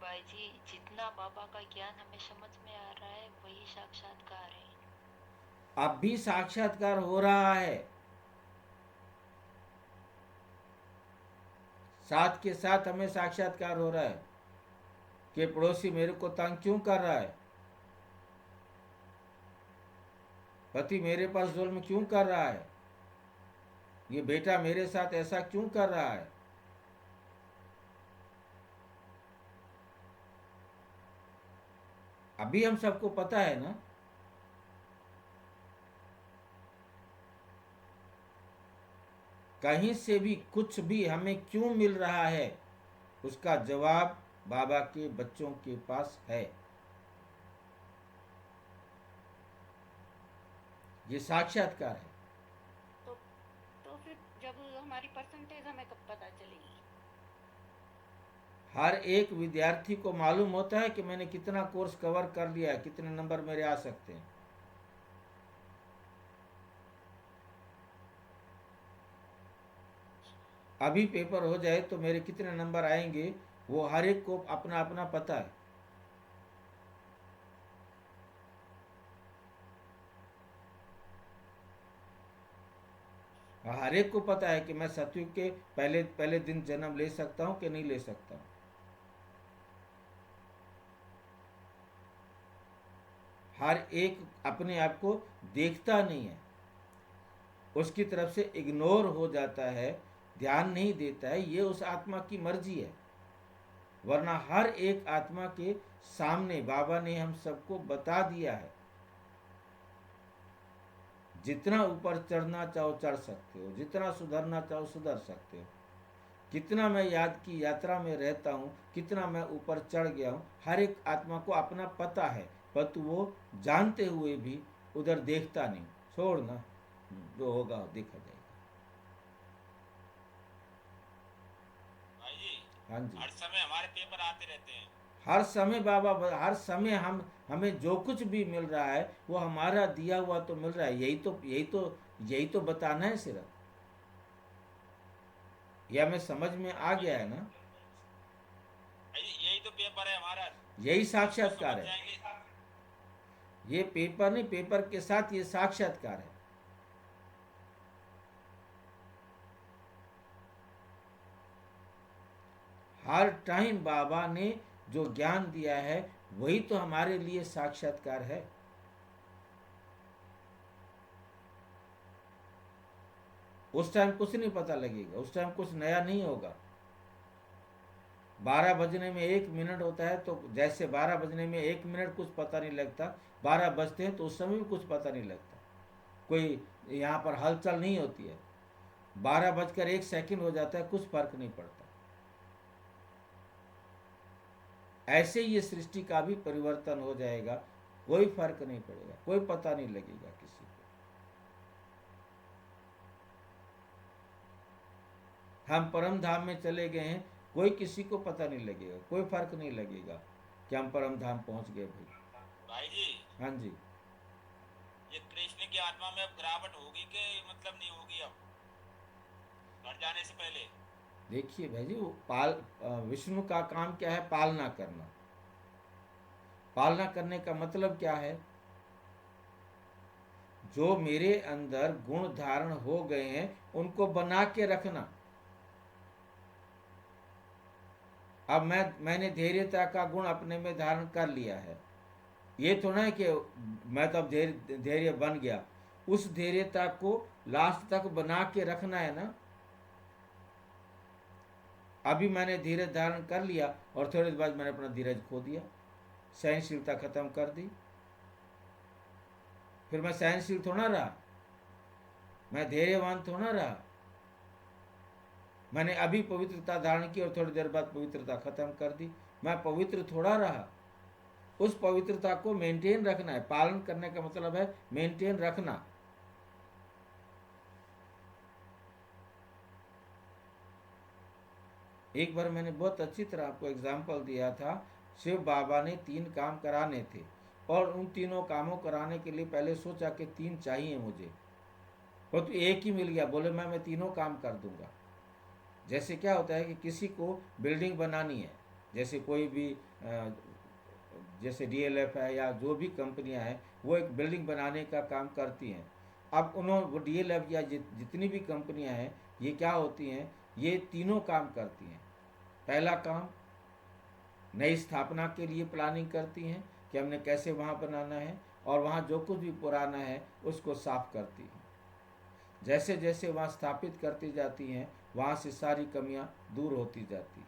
S3: भाई जी जितना बाबा का ज्ञान हमें समझ में आ रहा है वही साक्षात्कार है।
S1: अब भी साक्षात्कार हो रहा है, साथ के साथ हमें साक्षात्कार हो रहा है कि पड़ोसी मेरे को तंग क्यों कर रहा है, पति मेरे पास जुल्म क्यों कर रहा है, ये बेटा मेरे साथ ऐसा क्यों कर रहा है। अभी हम सबको पता है ना। कहीं से भी कुछ भी हमें क्यों मिल रहा है, उसका जवाब बाबा के बच्चों के पास है। ये साक्षात्कार है।
S5: तो फिर जब हमारी परसेंटेज हमें कब पता चलेगी?
S1: हर एक विद्यार्थी को मालूम होता है कि मैंने कितना कोर्स कवर कर लिया है, कितने नंबर मेरे आ सकते हैं। अभी पेपर हो जाए तो मेरे कितने नंबर आएंगे, वो हर एक को अपना अपना पता है। हर एक को पता है कि मैं सतयुग के पहले पहले दिन जन्म ले सकता हूं कि नहीं ले सकता हूं। हर एक अपने आप को देखता नहीं है, उसकी तरफ से इग्नोर हो जाता है, ध्यान नहीं देता है। ये उस आत्मा की मर्जी है। वरना हर एक आत्मा के सामने बाबा ने हम सबको बता दिया है, जितना ऊपर चढ़ना चाहो चढ़ सकते हो, जितना सुधरना चाहो सुधर सकते हो। कितना मैं याद की यात्रा में रहता हूँ, कितना मैं ऊपर चढ़ गया हूँ, हर एक आत्मा को अपना पता है, परंतु वो जानते हुए भी उधर देखता नहीं। छोड़ना, जो होगा देखा जाएगा।
S4: भाई जी
S1: हाँ जी,
S4: हर समय हमारे पेपर आते रहते हैं।
S1: हर समय बाबा, हर समय हमें जो कुछ भी मिल रहा है वो हमारा दिया हुआ तो मिल रहा है। यही तो बताना है सिर्फ। यह हमें समझ में आ गया है ना।
S4: भाई जी यही तो पेपर है हमारा,
S1: यही
S4: इसको समझ
S1: साक्षात्कार है।
S4: जाएंगे।
S1: ये पेपर नहीं, पेपर के साथ ये साक्षात्कार है। हर टाइम बाबा ने जो ज्ञान दिया है वही तो हमारे लिए साक्षात्कार है। उस टाइम कुछ नहीं पता लगेगा, उस टाइम कुछ नया नहीं होगा। 12 बजने में 1 मिनट होता है, तो जैसे 12 बजने में 1 मिनट कुछ पता नहीं लगता, 12 बजते हैं तो उस समय भी कुछ पता नहीं लगता, कोई यहाँ पर हलचल नहीं होती है। 12 बजकर 1 सेकंड हो जाता है, कुछ फर्क नहीं पड़ता। ऐसे ही ये सृष्टि का भी परिवर्तन हो जाएगा, कोई फर्क नहीं पड़ेगा, कोई पता नहीं लगेगा किसी को। हम परम धाम में चले गए हैं, कोई किसी को पता नहीं लगेगा, कोई फर्क नहीं लगेगा कि हम परम धाम पहुंच गए भाई।
S4: भाई जी
S1: हाँ जी,
S4: ये कृष्ण की आत्मा में अब गिरावट होगी कि मतलब नहीं होगी अब घर जाने से पहले?
S1: देखिए भाई जी, वो विष्णु का काम क्या है? पालना करना। पालना करने का मतलब क्या है? जो मेरे अंदर गुण धारण हो गए हैं उनको बना के रखना। अब मैंने धैर्यता का गुण अपने में धारण कर लिया है, ये तो ना है कि मैं तो अब धैर्य बन गया। उस धैर्यता को लास्ट तक बना के रखना है ना। अभी मैंने धीरज धारण कर लिया और थोड़ी देर बाद मैंने अपना धीरज खो दिया, सहनशीलता खत्म कर दी, फिर मैं सहनशील थोड़ा रहा, मैं धैर्यवान थोड़ा रहा। मैंने अभी पवित्रता धारण की और थोड़ी देर बाद पवित्रता खत्म कर दी, मैं पवित्र थोड़ा रहा। उस पवित्रता को मेंटेन रखना है। पालन करने का मतलब है मेंटेन रखना। एक बार मैंने बहुत अच्छी तरह आपको एग्जाम्पल दिया था। शिव बाबा ने 3 काम कराने थे और उन तीनों कामों कराने के लिए पहले सोचा कि 3 चाहिए मुझे, और तो एक ही मिल गया। बोले मैं तीनों काम कर दूंगा। जैसे क्या होता है कि किसी को बिल्डिंग बनानी है, जैसे कोई भी जैसे डीएलएफ है या जो भी कंपनियां हैं, वो एक बिल्डिंग बनाने का काम करती हैं। अब उन्होंने वो डीएलएफ या जितनी भी कंपनियां हैं, ये क्या होती हैं, ये तीनों काम करती हैं। पहला काम, नई स्थापना के लिए प्लानिंग करती हैं कि हमने कैसे वहाँ बनाना है, और वहाँ जो कुछ भी पुराना है उसको साफ करती हैं। जैसे जैसे वहाँ स्थापित करती जाती हैं, वहाँ से सारी कमियाँ दूर होती जाती हैं।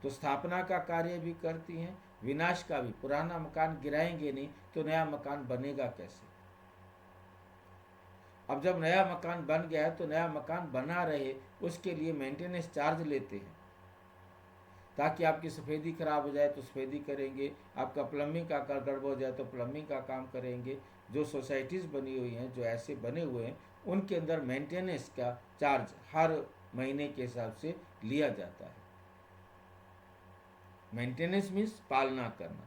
S1: तो स्थापना का कार्य भी करती हैं, विनाश का भी। पुराना मकान गिराएंगे नहीं तो नया मकान बनेगा कैसे? अब जब नया मकान बन गया है तो नया मकान बना रहे, उसके लिए मेंटेनेंस चार्ज लेते हैं, ताकि आपकी सफ़ेदी खराब हो जाए तो सफ़ेदी करेंगे, आपका प्लम्बिंग का गड़बड़ हो जाए तो प्लम्बिंग का काम करेंगे। जो सोसाइटीज़ बनी हुई हैं, जो ऐसे बने हुए हैं, उनके अंदर मेंटेनेंस का चार्ज हर महीने के हिसाब से लिया जाता है। मेंटेनेंस मीन्स पालना करना।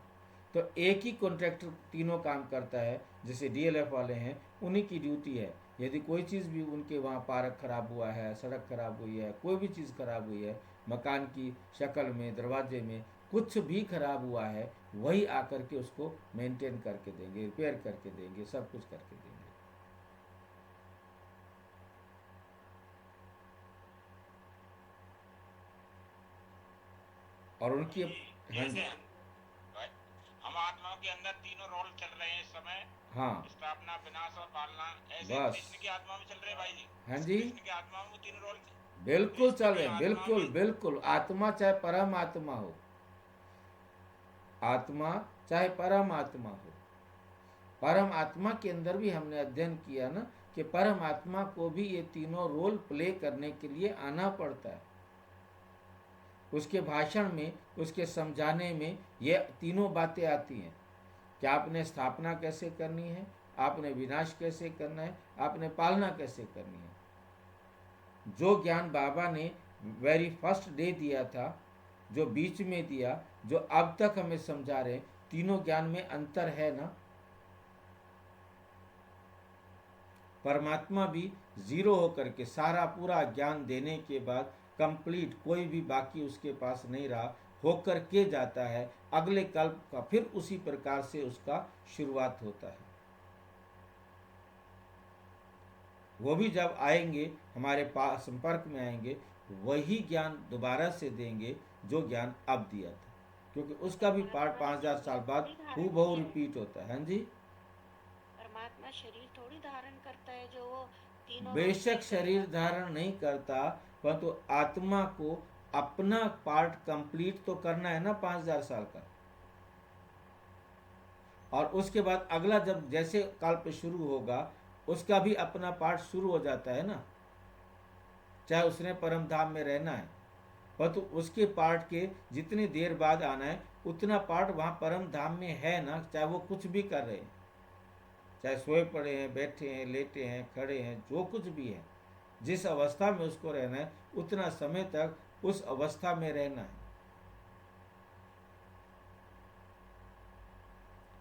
S1: तो एक ही कॉन्ट्रैक्टर तीनों काम करता है। जैसे डीएलएफ वाले हैं, उन्हीं की ड्यूटी है, यदि कोई चीज़ भी उनके वहाँ पार्क खराब हुआ है, सड़क खराब हुई है, कोई भी चीज़ खराब हुई है, मकान की शक्ल में, दरवाजे में कुछ भी खराब हुआ है, वही आकर के उसको मेंटेन करके देंगे, रिपेयर करके देंगे, सब कुछ करके देंगे। और उनकी हाँ
S4: जैसे हम आत्माओं के अंदर तीनों रोल चल रहे हैं इस समय,
S1: हाँ
S4: स्थापना, विनाश और पालना, ऐसे
S1: बस
S4: कृष्ण की आत्मा में चल रहे हैं भाई जी।
S1: हाँ जी,
S4: कृष्ण की आत्मा में वो तीनों रोल
S1: बिल्कुल
S4: कृष्ण
S1: चल
S4: की
S1: रहे हैं,
S4: आत्मा
S1: बिल्कुल
S4: में
S1: बिल्कुल। आत्मा चाहे परम आत्मा हो, आत्मा चाहे परम आत्मा हो। परम आत्मा के अंदर भी हमने अध्ययन किया ना कि परम आत्मा को भी ये तीनों रोल प्ले करने के लिए आना पड़ता है। उसके भाषण में, उसके समझाने में ये तीनों बातें आती हैं कि आपने स्थापना कैसे करनी है, आपने विनाश कैसे करना है, आपने पालना कैसे करनी है। जो ज्ञान बाबा ने वेरी फर्स्ट डे दिया था, जो बीच में दिया, जो अब तक हमें समझा रहे, तीनों ज्ञान में अंतर है ना। परमात्मा भी जीरो होकर के सारा पूरा ज्ञान देने के बाद कंप्लीट, कोई भी बाकी उसके पास नहीं रहा, होकर के जाता है। अगले कल्प का फिर उसी प्रकार से उसका शुरुआत होता है। वो भी जब आएंगे हमारे पास संपर्क में आएंगे, वही ज्ञान दोबारा से देंगे जो ज्ञान अब दिया था, क्योंकि उसका भी पार्ट 5000 साल बाद हूबहू रिपीट होता है। हाँ जी,
S5: परमात्मा शरीर थोड़ी धारण करता है जो वो तीनों
S1: बेशक शरीर धारण नहीं करता, परंतु आत्मा को अपना पार्ट कंप्लीट तो करना है ना 5000 साल का। और उसके बाद अगला जब जैसे कल्प शुरू होगा, उसका भी अपना पार्ट शुरू हो जाता है ना, चाहे उसने परम धाम में रहना है, परंतु उसके पार्ट के जितनी देर बाद आना है उतना पार्ट वहाँ परम धाम में है ना, चाहे वो कुछ भी कर रहे हैं, चाहे सोए पड़े हैं, बैठे हैं, लेटे हैं, खड़े हैं, जो कुछ भी है, जिस अवस्था में उसको रहना है उतना समय तक उस अवस्था में रहना है।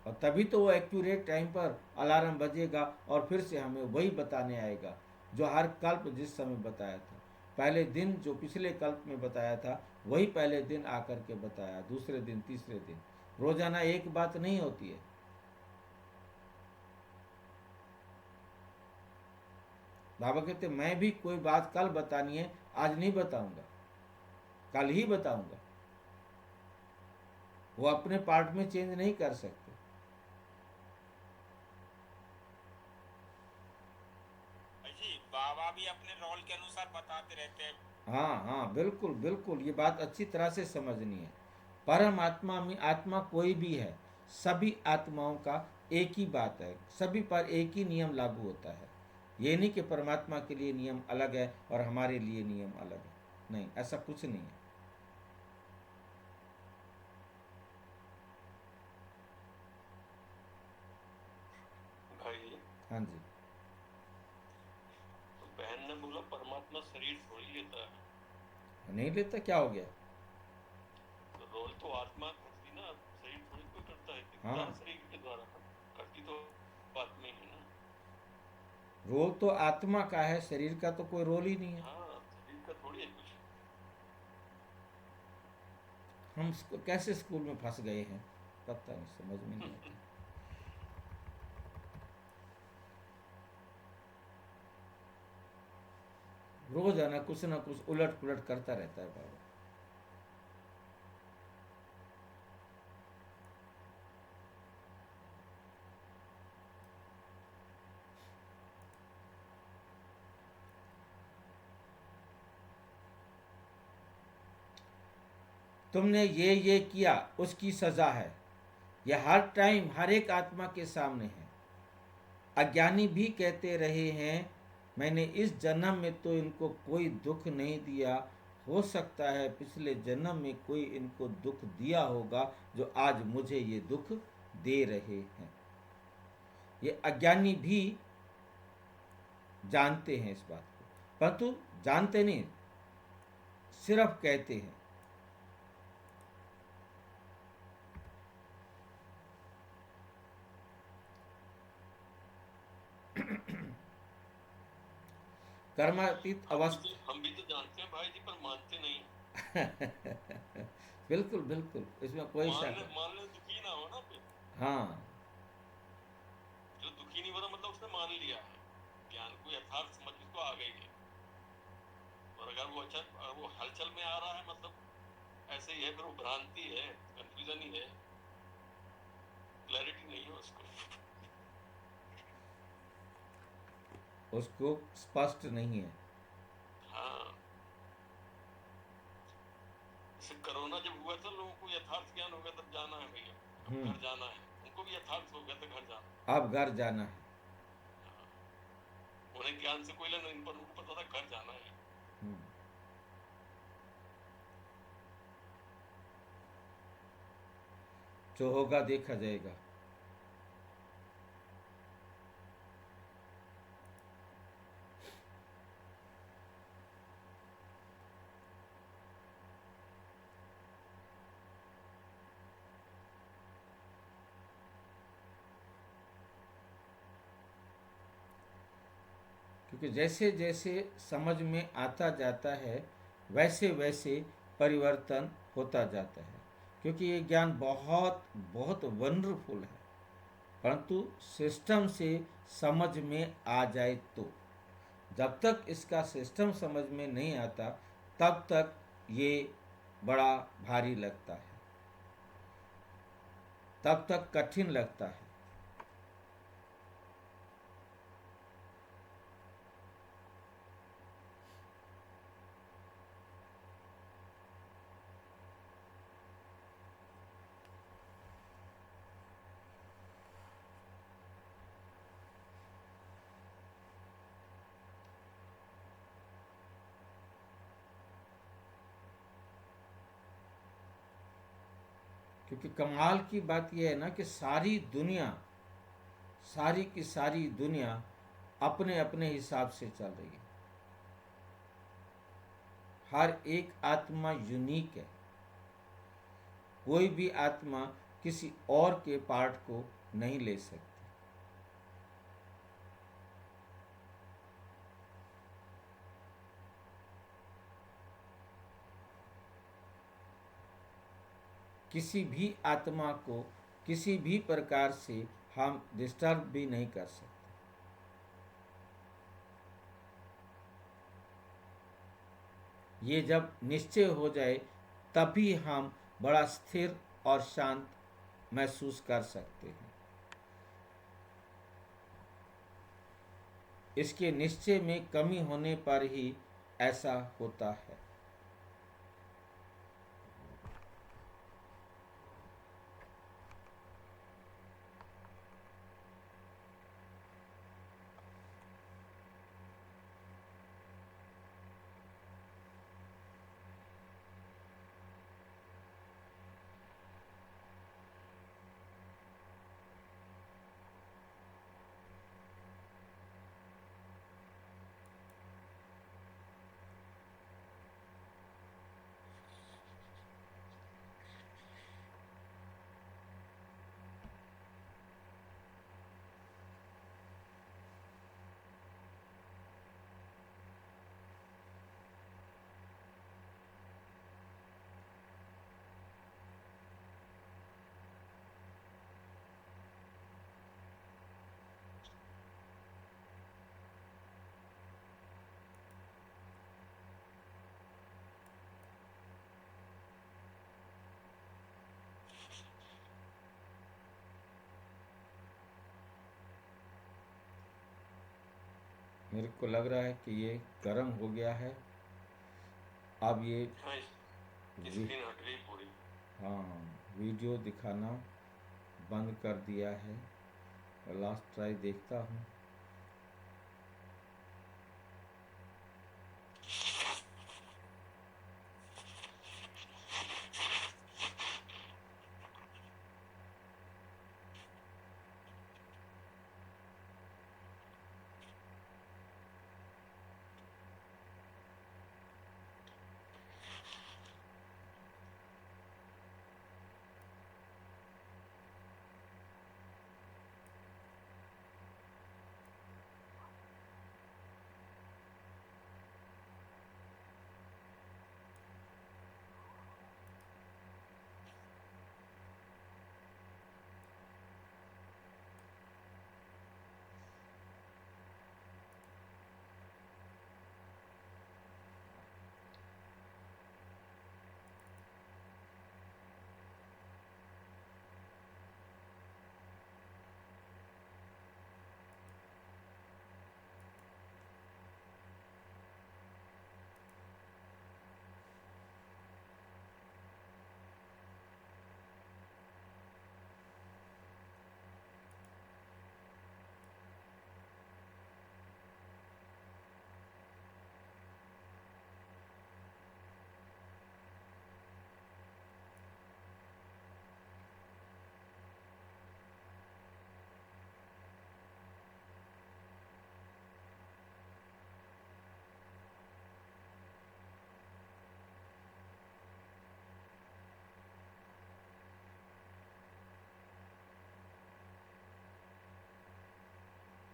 S1: और तभी तो वो एक्यूरेट टाइम पर अलार्म बजेगा और फिर से हमें वही बताने आएगा जो हर कल्प जिस समय बताया था। पहले दिन जो पिछले कल्प में बताया था वही पहले दिन आकर के बताया, दूसरे दिन, तीसरे दिन। रोजाना एक बात नहीं होती है। बाबा कहते मैं भी कोई बात कल बतानी है, आज नहीं बताऊंगा, कल ही बताऊंगा। वो अपने पार्ट में चेंज नहीं कर सकते।
S4: जी बाबा भी अपने रोल के अनुसार बताते रहते हैं।
S1: हाँ हाँ, बिल्कुल बिल्कुल, ये बात अच्छी तरह से समझनी है। परम आत्मा में आत्मा कोई भी है, सभी आत्माओं का एक ही बात है, सभी पर एक ही नियम लागू होता है। ये नहीं कि परमात्मा के लिए नियम अलग है और हमारे लिए नियम अलग है, नहीं, ऐसा कुछ नहीं है।
S6: भाई
S1: हाँ जी,
S6: तो बहन ने बोला परमात्मा शरीर थोड़ी लेता है,
S1: नहीं लेता, क्या हो गया?
S6: तो रोल तो आत्मा करती ना, शरीर थोड़ी कोई करता है, दिखता
S1: हाँ,
S6: है शरीर के द्वारा, करती तो आत्मा ही है ना।
S1: रोल तो आत्मा का है, शरीर का तो कोई रोल ही नहीं है।
S6: हाँ, शरीर का थोड़ी है कुछ।
S1: हम कैसे स्कूल में फंस गए हैं, पता नहीं, समझ में नहीं आता। रोजाना कुछ ना कुछ उलट पुलट करता रहता है बाबा। तुमने ये किया, उसकी सजा है। यह हर टाइम हर एक आत्मा के सामने है। अज्ञानी भी कहते रहे हैं मैंने इस जन्म में तो इनको कोई दुख नहीं दिया, हो सकता है पिछले जन्म में कोई इनको दुख दिया होगा जो आज मुझे ये दुख दे रहे हैं। ये अज्ञानी भी जानते हैं इस बात को, परंतु जानते नहीं, सिर्फ कहते हैं। कर्मातीत अवस्था
S6: हम भी तो जानते हैं भाई जी, पर मानते नहीं।
S1: बिल्कुल बिल्कुल, इसमें कोई शक नहीं।
S6: मान ले दुखी ना हो ना फिर।
S1: हाँ,
S6: जो दुखी नहीं हो रहा मतलब उसने मान लिया है, ज्ञान को यथार्थ समझ उसको आ गई है। और अगर वो अच्छा वो हलचल में आ रहा है मतलब ऐसे ही है, फिर वो भ्रांति है, कंफ्यूजन ही है, क्लैरिटी नहीं है उसको।
S1: उसको स्पष्ट नहीं है।
S6: हाँ, जैसे कोरोना जब हुआ था लोगों को यथार्थ ज्ञान हो गया तब जाना है भैया, अब घर जाना है। उनको भी यथार्थ हो गया था घर जाना,
S1: अब घर जाना है।
S6: उन्हें ज्ञान से कोई लेना नहीं, पर उनको पता था घर जाना है।
S1: जो होगा देखा जाएगा। क्योंकि जैसे जैसे समझ में आता जाता है वैसे वैसे परिवर्तन होता जाता है, क्योंकि ये ज्ञान बहुत बहुत वंडरफुल है, परंतु सिस्टम से समझ में आ जाए तो। जब तक इसका सिस्टम समझ में नहीं आता तब तक ये बड़ा भारी लगता है, तब तक कठिन लगता है। क्योंकि कमाल की बात यह है ना कि सारी की सारी दुनिया अपने अपने हिसाब से चल रही है। हर एक आत्मा यूनिक है, कोई भी आत्मा किसी और के पार्ट को नहीं ले सकती। किसी भी आत्मा को किसी भी प्रकार से हम डिस्टर्ब भी नहीं कर सकते। ये जब निश्चय हो जाए तभी हम बड़ा स्थिर और शांत महसूस कर सकते हैं। इसके निश्चय में कमी होने पर ही ऐसा होता है। मेरे को लग रहा है कि ये गर्म हो गया है। अब ये
S6: हाँ, स्क्रीन हट गई पूरी।
S1: हाँ, वीडियो दिखाना बंद कर दिया है। लास्ट ट्राई देखता हूँ।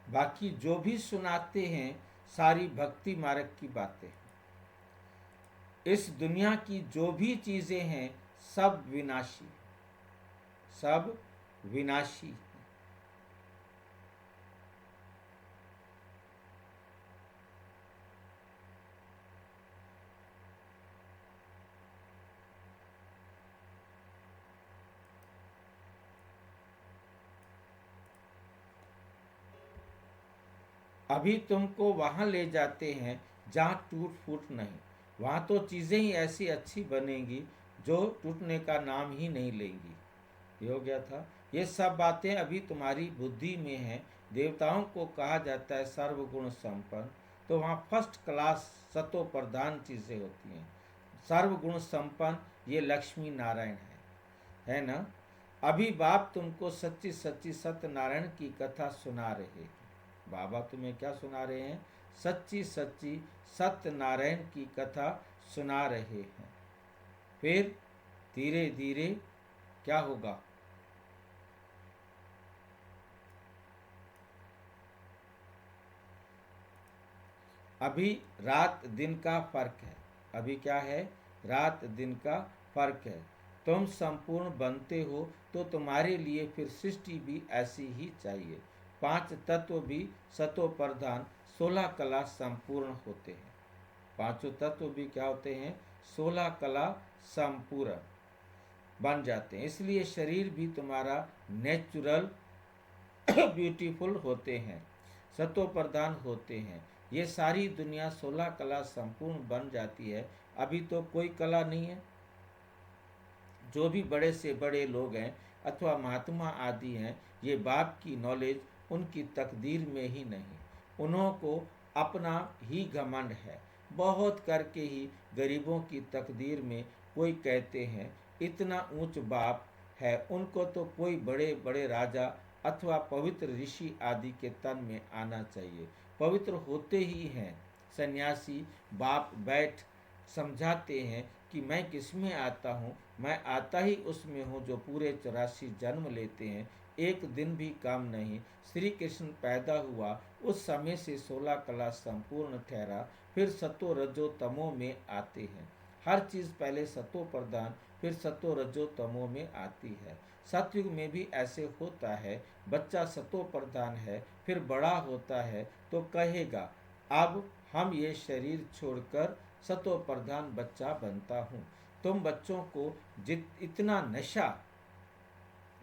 S1: बाकी जो भी सुनाते हैं सारी भक्ति मार्ग की बातें हैं। इस दुनिया की जो भी चीजें हैं सब विनाशी, सब विनाशी हैं। अभी तुमको वहां ले जाते हैं जहां टूट फूट नहीं। वहां तो चीजें ही ऐसी अच्छी बनेंगी जो टूटने का नाम ही नहीं लेंगी। ये हो गया था। ये सब बातें अभी तुम्हारी बुद्धि में हैं। देवताओं को कहा जाता है सर्वगुण संपन्न, तो वहाँ फर्स्ट क्लास सतो प्रधान चीजें होती हैं। सर्वगुण संपन्न ये लक्ष्मी नारायण है ना। अभी बाप तुमको सच्ची सच्ची सत्यनारायण की कथा सुना रहे हैं। बाबा तुम्हें क्या सुना रहे हैं? सच्ची सच्ची सत्यनारायण की कथा सुना रहे हैं। फिर धीरे धीरे क्या होगा? अभी रात दिन का फर्क है। अभी क्या है? रात दिन का फर्क है। तुम संपूर्ण बनते हो तो तुम्हारे लिए फिर सृष्टि भी ऐसी ही चाहिए। 5 तत्व भी सतो प्रधान 16 कला संपूर्ण होते हैं। 5 तत्व भी क्या होते हैं? 16 कला संपूर्ण बन जाते हैं। इसलिए शरीर भी तुम्हारा नेचुरल ब्यूटीफुल होते हैं, सतो प्रधान होते हैं। ये सारी दुनिया 16 कला संपूर्ण बन जाती है। अभी तो कोई कला नहीं है। जो भी बड़े से बड़े लोग हैं अथवा महात्मा आदि हैं, ये बाप की नॉलेज उनकी तकदीर में ही नहीं। उन्हों को अपना ही घमंड है। बहुत करके ही गरीबों की तकदीर में कोई कहते हैं इतना ऊंच बाप है। उनको तो कोई बड़े बड़े राजा अथवा पवित्र ऋषि आदि के तन में आना चाहिए। पवित्र होते ही हैं। सन्यासी बाप बैठ समझाते हैं कि मैं किसमें आता हूँ? मैं आता ही उसमें हूँ जो पूरे 84 जन्म लेते हैं, एक दिन भी कम नहीं। श्री कृष्ण पैदा हुआ उस समय से 16 कला संपूर्ण ठहरा। फिर सतो रजो तमो में आते हैं। हर चीज पहले सतो प्रधान फिर सतो रजो तमो में आती है। सतयुग में भी ऐसे होता है। बच्चा सतो प्रधान है, फिर बड़ा होता है तो कहेगा अब हम ये शरीर छोड़कर सतो प्रधान बच्चा बनता हूँ। तुम बच्चों को इतना नशा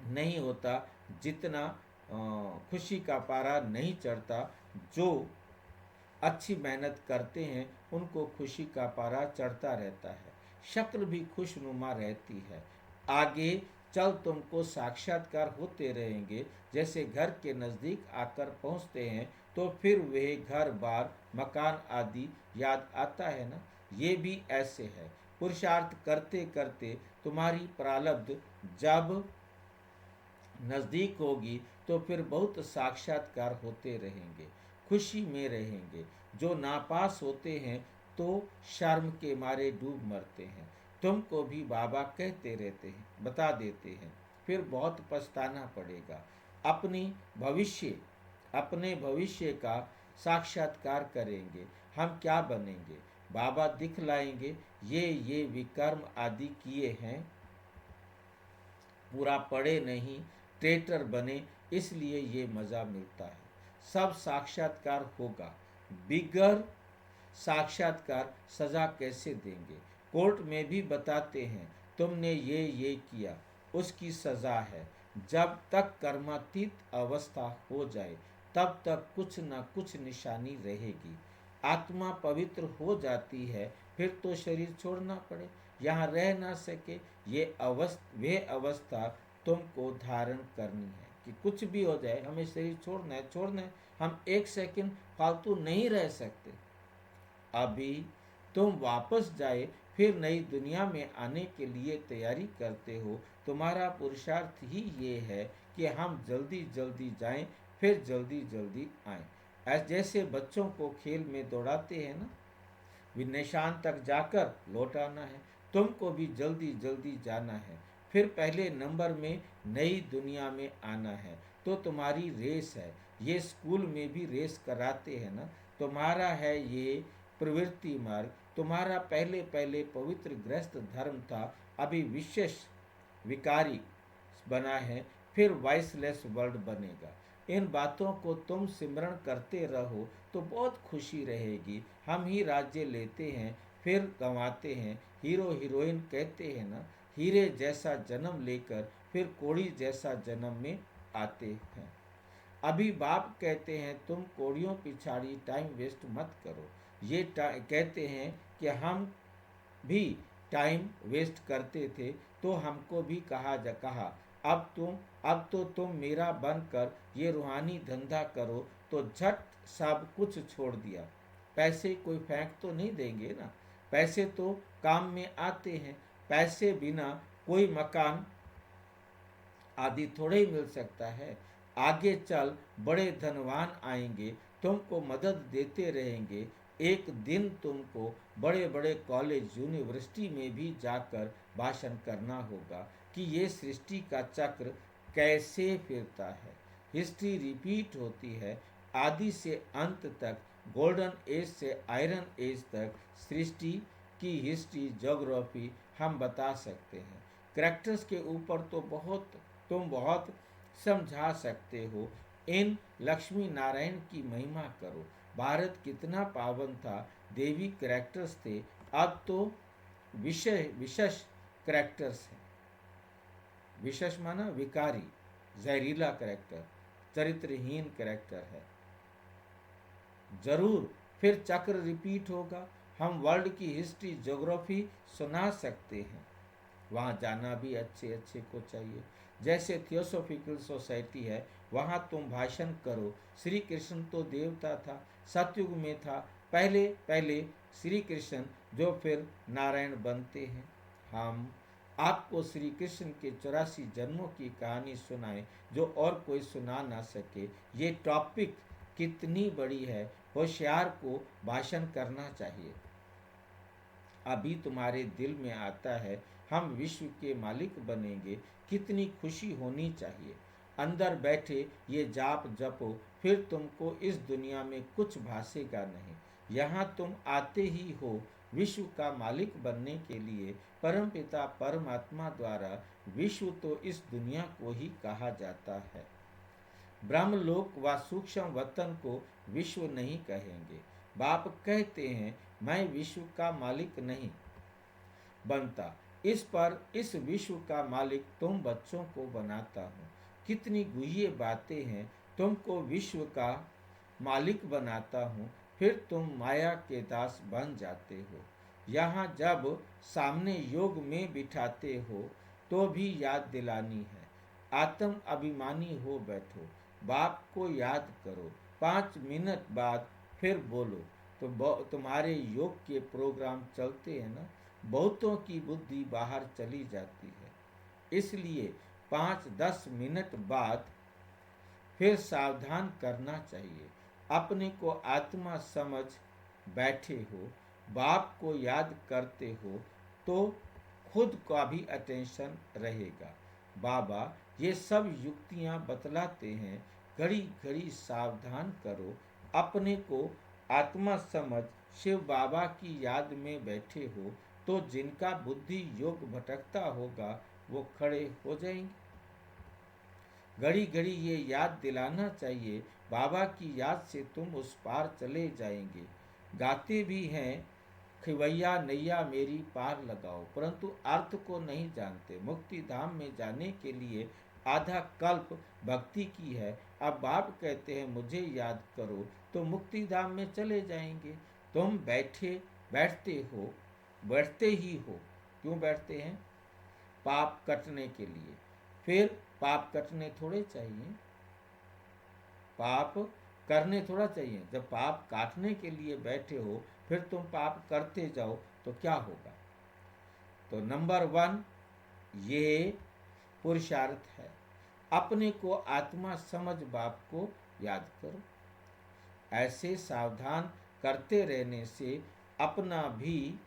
S1: नहीं होता, जितना खुशी का पारा नहीं चढ़ता। जो अच्छी मेहनत करते हैं उनको खुशी का पारा चढ़ता रहता है। शक्ल भी खुशनुमा रहती है। आगे चल तुमको साक्षात्कार होते रहेंगे। जैसे घर के नज़दीक आकर पहुँचते हैं तो फिर वे घर बार मकान आदि याद आता है ना। ये भी ऐसे है। पुरुषार्थ करते करते तुम्हारी प्रारब्ध जब नज़दीक होगी तो फिर बहुत साक्षात्कार होते रहेंगे, खुशी में रहेंगे। जो नापास होते हैं तो शर्म के मारे डूब मरते हैं। तुमको भी बाबा कहते रहते हैं, बता देते हैं, फिर बहुत पछताना पड़ेगा। अपने भविष्य का साक्षात्कार करेंगे। हम क्या बनेंगे? बाबा दिखलाएंगे ये विकर्म आदि किए हैं, पूरा पढ़े नहीं, ट्रेटर बने, इसलिए ये मज़ा मिलता है। सब साक्षात्कार होगा। बिगर साक्षात्कार सजा कैसे देंगे? कोर्ट में भी बताते हैं तुमने ये किया, उसकी सजा है। जब तक कर्मातीत अवस्था हो जाए तब तक कुछ न कुछ निशानी रहेगी। आत्मा पवित्र हो जाती है फिर तो शरीर छोड़ना पड़े, यहाँ रह ना सके, वे अवस्था तुमको धारण करनी है कि कुछ भी हो जाए हमें शरीर छोड़ना है। हम एक सेकंड फालतू नहीं रह सकते। अभी तुम वापस जाए फिर नई दुनिया में आने के लिए तैयारी करते हो। तुम्हारा पुरुषार्थ ही ये है कि हम जल्दी जल्दी जाएं फिर जल्दी जल्दी आएं। जैसे बच्चों को खेल में दौड़ाते हैं ना, निशान तक जाकर लौट आना है। तुमको भी जल्दी जल्दी जाना है, फिर पहले नंबर में नई दुनिया में आना है। तो तुम्हारी रेस है। ये स्कूल में भी रेस कराते हैं ना, तो तुम्हारा है ये प्रवृत्ति मार्ग। तुम्हारा पहले पहले पवित्र गृहस्थ धर्म था, अभी विशेष विकारी बना है, फिर वाइसलेस वर्ल्ड बनेगा। इन बातों को तुम सिमरण करते रहो तो बहुत खुशी रहेगी। हम ही राज्य लेते हैं फिर गंवाते हैं। हीरो हीरोइन कहते हैं ना, हीरे जैसा जन्म लेकर फिर कोड़ी जैसा जन्म में आते हैं। अभी बाप कहते हैं तुम कोड़ियों पिछाड़ी टाइम वेस्ट मत करो। ये कहते हैं कि हम भी टाइम वेस्ट करते थे तो हमको भी कहा अब तो तुम मेरा बनकर ये रूहानी धंधा करो। तो झट सब कुछ छोड़ दिया। पैसे कोई फेंक तो नहीं देंगे ना, पैसे तो काम में आते हैं। पैसे बिना कोई मकान आदि थोड़े ही मिल सकता है। आगे चल बड़े धनवान आएंगे, तुमको मदद देते रहेंगे। एक दिन तुमको बड़े बड़े कॉलेज यूनिवर्सिटी में भी जाकर भाषण करना होगा कि ये सृष्टि का चक्र कैसे फिरता है। हिस्ट्री रिपीट होती है आदि से अंत तक, गोल्डन एज से आयरन एज तक। सृष्टि की हिस्ट्री ज्योग्राफी हम बता सकते हैं। कैरेक्टर्स के ऊपर तो तुम बहुत समझा सकते हो। इन लक्ष्मी नारायण की महिमा करो। भारत कितना पावन था, देवी कैरेक्टर्स थे, अब तो विशेष कैरेक्टर्स हैं। विशेष माना विकारी, जहरीला कैरेक्टर, चरित्रहीन कैरेक्टर है। जरूर फिर चक्र रिपीट होगा। हम वर्ल्ड की हिस्ट्री ज्योग्राफी सुना सकते हैं, वहाँ जाना भी अच्छे अच्छे को चाहिए। जैसे थियोसॉफिकल सोसाइटी है, वहाँ तुम भाषण करो। श्री कृष्ण तो देवता था, सतयुग में था। पहले पहले श्री कृष्ण जो फिर नारायण बनते हैं। हम आपको श्री कृष्ण के 84 जन्मों की कहानी सुनाएं जो और कोई सुना ना सके। ये टॉपिक कितनी बड़ी है, होशियार को भाषण करना चाहिए। अभी तुम्हारे दिल में आता है हम विश्व के मालिक बनेंगे, कितनी खुशी होनी चाहिए। अंदर बैठे ये जाप जपो, फिर तुमको इस दुनिया में कुछ भासेगा नहीं। यहाँ तुम आते ही हो विश्व का मालिक बनने के लिए। परमपिता परमात्मा द्वारा विश्व तो इस दुनिया को ही कहा जाता है। ब्रह्मलोक व सूक्ष्म वतन को विश्व नहीं कहेंगे। बाप कहते हैं मैं विश्व का मालिक नहीं बनता, इस विश्व का मालिक तुम बच्चों को बनाता हूँ। कितनी गुह्य बातें हैं। तुमको विश्व का मालिक बनाता हूँ, फिर तुम माया के दास बन जाते हो। यहाँ जब सामने योग में बिठाते हो तो भी याद दिलानी है। आत्म अभिमानी हो बैठो, बाप को याद करो। 5 मिनट बाद फिर बोलो। तो तुम्हारे योग के प्रोग्राम चलते हैं ना, बहुतों की बुद्धि बाहर चली जाती है। इसलिए 5-10 मिनट बाद फिर सावधान करना चाहिए। अपने को आत्मा समझ बैठे हो, बाप को याद करते हो तो खुद का भी अटेंशन रहेगा। बाबा ये सब युक्तियां बतलाते हैं, घड़ी घड़ी सावधान करो। अपने को आत्मा समझ शिव बाबा की याद में बैठे हो तो जिनका बुद्धि योग भटकता होगा वो खड़े हो जाएंगे। घड़ी घड़ी ये याद दिलाना चाहिए, बाबा की याद से तुम उस पार चले जाएंगे। गाते भी हैं खिवैया नैया मेरी पार लगाओ, परंतु अर्थ को नहीं जानते। मुक्ति धाम में जाने के लिए आधा कल्प भक्ति की है। अब बाप कहते हैं मुझे याद करो तो मुक्ति धाम में चले जाएंगे। तुम बैठते ही हो। क्यों बैठते हैं? पाप कटने के लिए। फिर पाप कटने थोड़े चाहिए, पाप करने थोड़ा चाहिए। जब पाप काटने के लिए बैठे हो फिर तुम पाप करते जाओ तो क्या होगा? तो नंबर 1 ये पुरुषार्थ है। अपने को आत्मा समझ बाप को याद करो। ऐसे सावधान करते रहने से अपना भी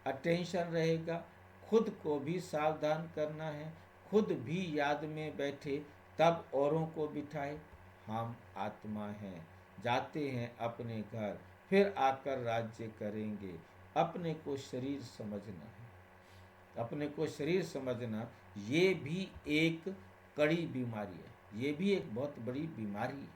S1: अटेंशन रहेगा, खुद को भी सावधान करना है। खुद भी याद में बैठे तब औरों को बिठाए। हम आत्मा हैं, जाते हैं अपने घर, फिर आकर राज्य करेंगे। अपने को शरीर समझना है, अपने को शरीर समझना, ये भी एक कड़ी बीमारी है, ये भी एक बहुत बड़ी बीमारी है।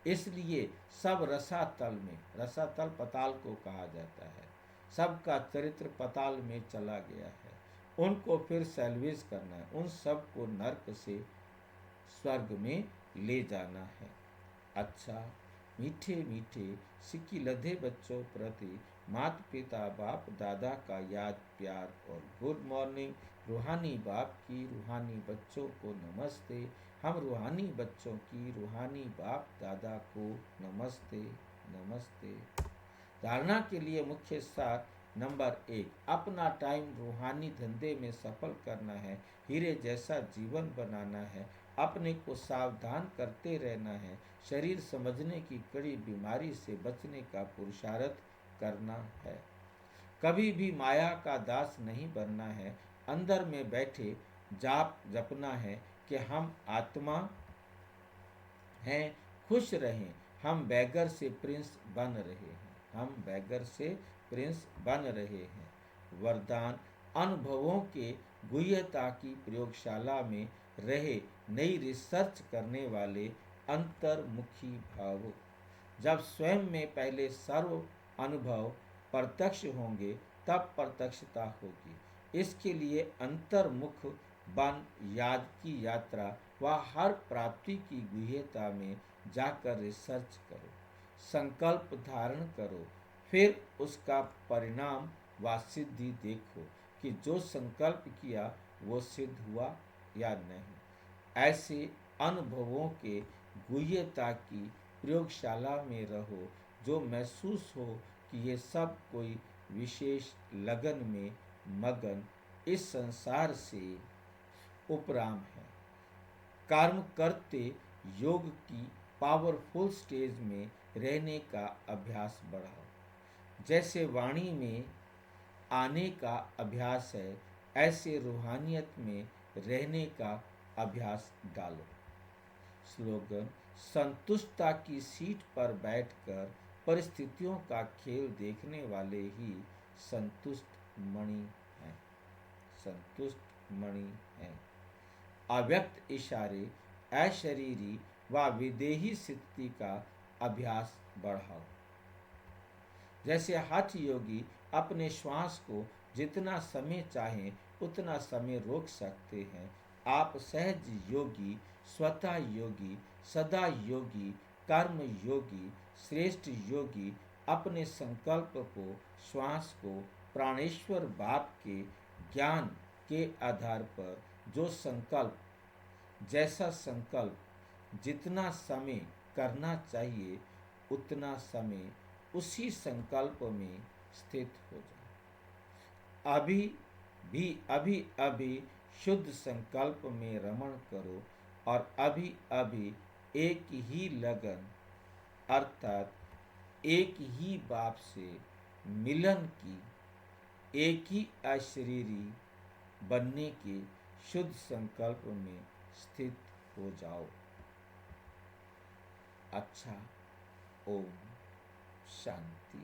S1: इसलिए सब रसातल में, रसातल पताल को कहा जाता है, सबका चरित्र पताल में चला गया है। उनको फिर सैल्वेज करना है, उन सब को नर्क से स्वर्ग में ले जाना है। अच्छा, मीठे मीठे सिक्की लधे बच्चों प्रति माता पिता बाप दादा का याद प्यार और गुड मॉर्निंग। रूहानी बाप की रूहानी बच्चों को नमस्ते। हम रूहानी बच्चों की रूहानी बाप दादा को नमस्ते नमस्ते। धारणा के लिए मुख्य सार नंबर 1, अपना टाइम रूहानी धंधे में सफल करना है, हीरे जैसा जीवन बनाना है, अपने को सावधान करते रहना है, शरीर समझने की कड़ी बीमारी से बचने का पुरुषार्थ करना है, कभी भी माया का दास नहीं बनना है, अंदर में बैठे जाप जपना है कि हम आत्मा हैं, खुश रहें, हम बैगर से प्रिंस बन रहे हैं, हम बैगर से प्रिंस बन रहे हैं। वरदान, अनुभवों के गुह्यता की प्रयोगशाला में रहे नई रिसर्च करने वाले अंतर्मुखी भाव। जब स्वयं में पहले सर्व अनुभव प्रत्यक्ष होंगे तब प्रत्यक्षता होगी। इसके लिए अंतर्मुख बन याद की यात्रा व हर प्राप्ति की गुह्यता में जाकर रिसर्च करो, संकल्प धारण करो, फिर उसका परिणाम व सिद्धि देखो कि जो संकल्प किया वो सिद्ध हुआ या नहीं। ऐसे अनुभवों के गुह्यता की प्रयोगशाला में रहो, जो महसूस हो कि ये सब कोई विशेष लगन में मगन इस संसार से उपराम है। कर्म करते योग की पावरफुल स्टेज में रहने का अभ्यास बढ़ाओ। जैसे वाणी में आने का अभ्यास है, ऐसे रूहानियत में रहने का अभ्यास डालो। स्लोगन, संतुष्टता की सीट पर बैठकर परिस्थितियों का खेल देखने वाले ही संतुष्ट मणि हैं, संतुष्ट मणि हैं। अव्यक्त इशारे, अशरीरी व विदेही स्थिति का अभ्यास बढ़ाओ। जैसे हठ योगी अपने श्वास को जितना समय चाहें उतना समय रोक सकते हैं, आप सहज योगी, स्वतः योगी, सदा योगी, कर्म योगी, श्रेष्ठ योगी अपने संकल्प को, श्वास को प्राणेश्वर बाप के ज्ञान के आधार पर जो संकल्प, जैसा संकल्प, जितना समय करना चाहिए उतना समय उसी संकल्प में स्थित हो जाए। अभी अभी शुद्ध संकल्प में रमण करो और अभी अभी एक ही लगन अर्थात एक ही बाप से मिलन की, एक ही अशरीरी बनने के शुद्ध संकल्प में स्थित हो जाओ। अच्छा, ओम शांति।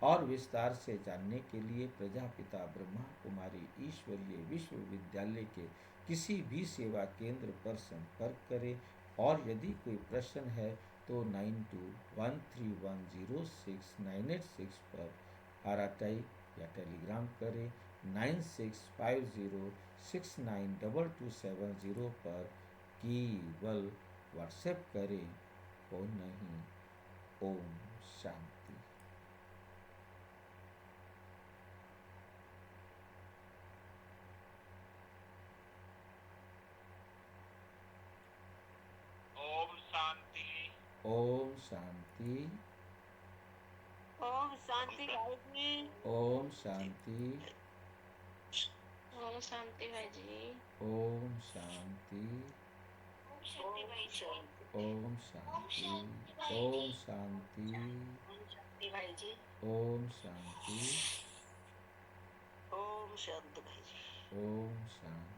S1: और विस्तार से जानने के लिए प्रजापिता ब्रह्मा कुमारी ईश्वरीय विश्वविद्यालय के किसी भी सेवा केंद्र पर संपर्क करें और यदि कोई प्रश्न है तो 9213106986 पर आरटीआई या टेलीग्राम करें। 9650692270 पर केवल व्हाट्सएप करें, फोन नहीं। ओम शांति।
S4: ओम शांति।
S1: ओम शांति।
S5: ओम शांति भाई जी।
S1: ओम शांति।
S3: ओम शांति भाई जी।
S1: ओम शांति।
S3: ओम शांति भाई जी।
S1: ओम शांति। ओम शांति।
S2: ओम शांति भाई जी।
S1: ओम शांति।
S2: ओम शांति भाई जी।
S1: ओम शांति।